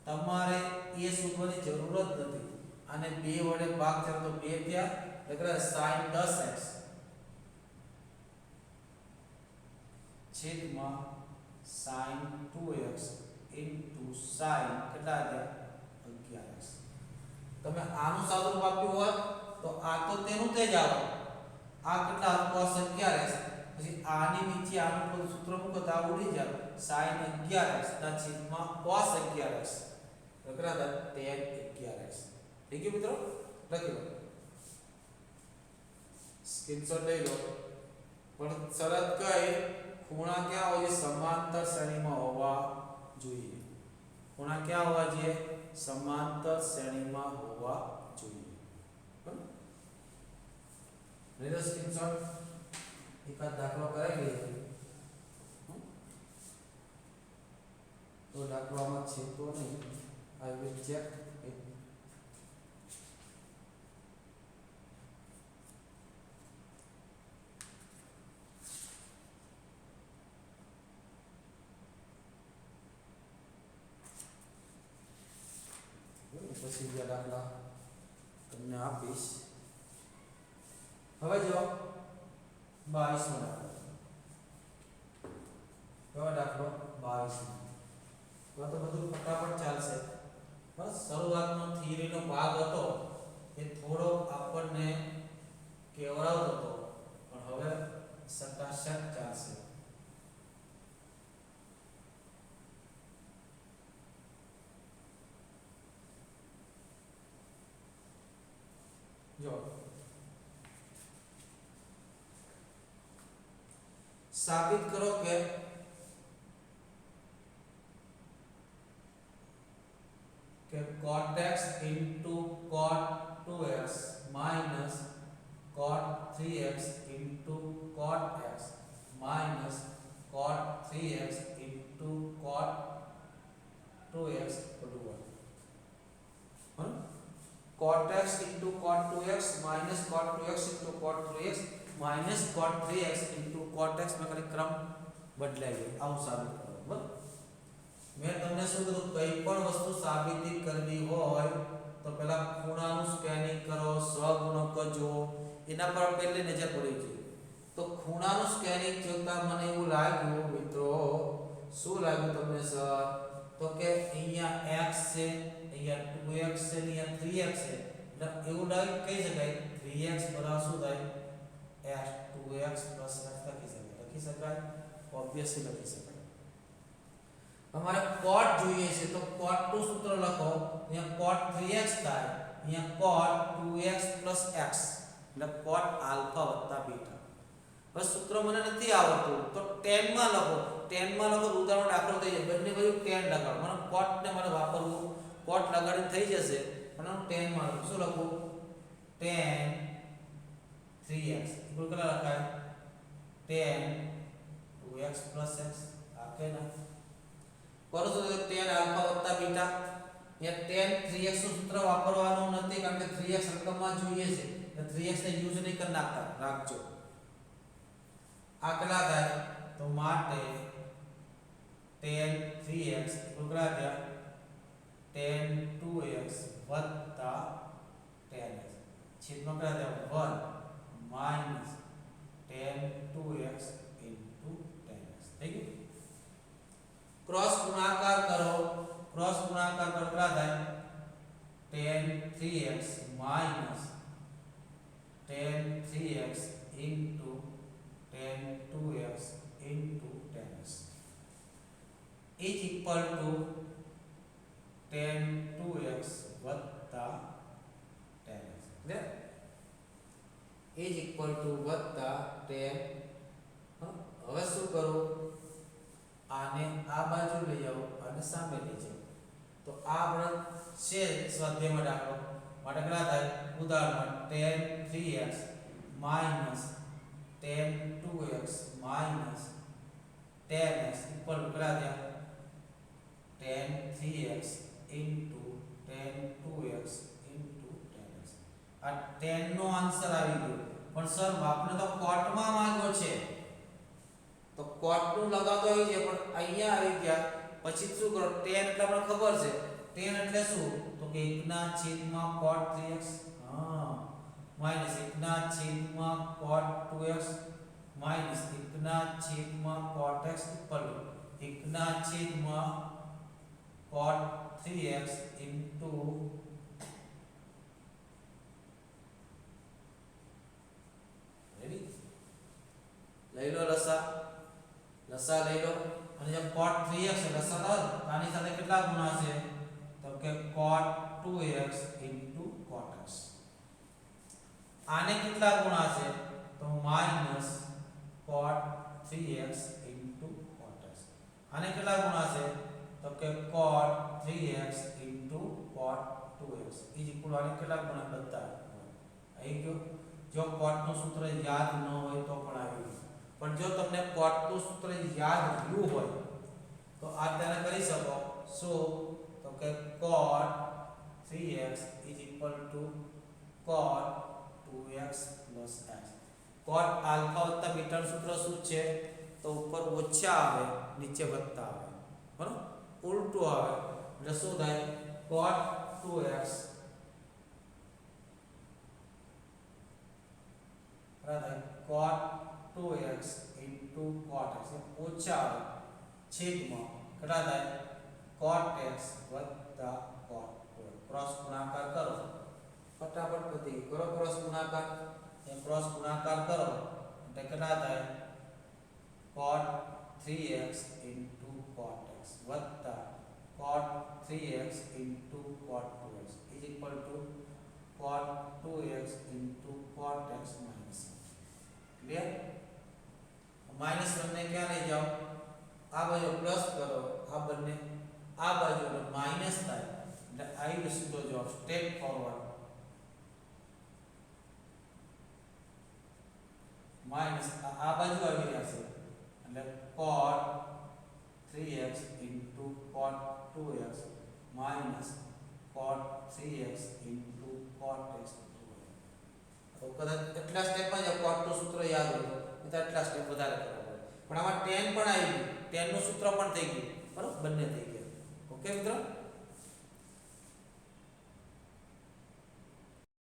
તમારે એ શોધવાની જરૂર જ નથી. આને 2 વડે ભાગ કરો તો 2 થયા એટલે sin 10x છેદમાં sin 2x into sin કેટલા થયા 11x. તમે આનું સાદુરૂપ આપ્યું હોત તો આ તો તેનું તે જ આવે. આ કેટલા cos 11x પછી આની નીચે આનું કોઈ સૂત્ર મૂકો તો આ ઉડી જાય sin 11x ના છેદમાં cos 11x કેટલા થાય tan 11x. થઈ ગયું મિત્રો? લખી લો, સ્ક્રીનશોટ લઈ લો. પણ શરત કઈ? ખૂણા ક્યાં હોય? સમાંતર શ્રેણીમાં હોવા જોઈએ. ખૂણા ક્યાં હોવા જોઈએ? સમાંતર શ્રેણીમાં હોવા જોઈએ. બરાબર? લઈ લો સ્ક્રીનશોટ. એકાદ દાખલો કરાવી લઈએ. તો દાખલામાં છે તો નહીં. I will check it. પછી બીજા દાખલા તમને આપીશ. હવે જો 22 નો દાખલો. કયો દાખલો? 22 નો. તો બધું ફટાફટ ચાલશે. બસ શરૂઆતનો થિયરીનો ભાગ હતો એ થોડો આપણને કેવરાવતો હતો, પણ હવે સટાસટ ચાલશે. જો સાબિત કરો કે cot x into cot 2x minus cot 3x into cot x minus cot 3x into cot 2x equal to 1. Cot x into cot 2x minus cot 2x into cot 3x minus cot 3x into cot x में खाली क्रम बदलाई गई. આવું સાબિત કરો. બરાબર? મેં તમને શું કીધું? કઈ પણ વસ્તુ સાબિતી કરવી હોય તો પહેલા ખૂણાનું સ્કેનિંગ કરો, સહગુણક જો, એના પર પહેલી નજર પડી છે. તો ખૂણાનું સ્કેનિંગ જોતા મને એવું લાગ્યું મિત્રો, શું લાગ્યું તમને સર? તો કે અહીંયા x છે, અહીંયા 2x છે, અહીંયા 3x છે. એટલે એવું લાગે કહી શકાય 3x બરાબર શું થાય? x 2x x લખી શકાય. ઓબ્વિયસલી લખી શકાય. हमारे cot જોઈએ છે તો cot નું સૂત્ર લખો. અહીંયા cot 3x થાય, અહીંયા cot 2x x એટલે cot આલ્ફા વત્તા બીટા. બસ સૂત્ર મને નથી આવડતું તો tan માં લખો. tan માં લખો ઉદાહરણ દાખલો થઈ જાય. બંને બાજુ tan લગાડો. મને cot ને મને વાપરવું, cot લગાડીને થઈ જશે પણ હું tan માં લખું. શું લખું? tan 3x ઇક્વલ કેટલા લખાય? tan 2x x. આ કે ના કરો તો tan આલ્ફા વત્તા બીટા. અહીંયા tan 3x નું સૂત્ર વાપરવાનું નથી કારણ કે 3x રકમમાં જોઈએ છે એટલે 3x ને યુઝ નહીં કરી નાખતા, રાખજો. આ કેટલા થાય? તો માટે tan 3x કેટલા થયા? tan 2x વત્તા tan x છેદમાં કેટલા થયા? 1 minus tan 2x into tan x. થઈ ગયું? क्रॉस गुणाकार करो. क्रॉस गुणाकार करता થાય tan 3x minus tan 3x into tan 2x into tan x is equal to tan 2x વત્તા tan x. Clear? is equal to વત્તા tan. હવે શું કરું? આને આ બાજુ લઈ આવો અને સામે લઈ જાઓ તો આ આપણે છે સ્વાધ્યાયમાં દાખલો માટે કેટલા થાય? ઉદાહરણમાં tan 3x minus tan 2x minus tan x equal કેટલા થયા? tan 3x into tan 2x into tan x. આ tan નો આન્સર આવી ગયો પણ સર આપણે તો કોટમાં માંગ્યો છે તો તો cot નું લગાવતો આવી છે પણ અહીંયા આવી ગયા પછી શું કરો tan એટલે આપણને ખબર છે tan એટલે શું તો કે 1/cot 3x minus 1/cot 2x minus 1/cot x ઉપર 1/cot 3x into રેડી લઈ લો લસા લઈ લો અને જે cot 3x છે લસા લો આની સાથે કેટલા ગુણા છે તો કે cot 2x into cot x આને કેટલા ગુણા છે તો minus cot 3x into cot x આને કેટલા ગુણા છે તો કે cot 3x into cot 2x આને કેટલા ગુણા બધા આવી ગયો જો cot નું સૂત્ર યાદ ન હોય તો પણ આવી ગયું પણ જો તમને cot નું સૂત્ર યાદ રહ્યું હોય તો આ તેને કરી શકો શું તો કે cot 3x cot 2x plus x cot alpha વત્તા બીટા સૂત્ર શું છે તો ઉપર ઓછા આવે નીચે વધતા આવે બરાબર ઉલટું આવે એટલે શું થાય cot 2x બરાબર cot 2x into cot x ઓછા આવે છેદમાં કેટલા થાય cot x વત્તા cot 2 ક્રોસ ગુણાકાર કરો ફટાફટ પતી કરો ક્રોસ ગુણાકાર ક્રોસ ગુણાકાર કરો એટલે કેટલા થાય cot 3x into cot x વત્તા cot 3x into cot 2x is equal to cot 2x into cot x minus clear minus બંને ક્યાં લઈ જાઓ આ બાજુ પ્લસ કરો આ બંને આ બાજુ માઈનસ થાય એટલે આવી સીધો જવાબ સ્ટેપ ફોરવર્ડ માઈનસ આ બાજુ આવી રહ્યા છે એટલે cot 3x into cot 2x minus cot 3x into cot x તો કદાચ એટલા સ્ટેપમાં જ cot નું સૂત્ર યાદ હોય તો એટલા સ્ટેપ વધારે કરવા પડે પણ આમાં tan પણ આવી ગયું tan નું સૂત્ર પણ થઈ ગયું બરાબર બંને થઈ ગયા ઓકે મિત્રો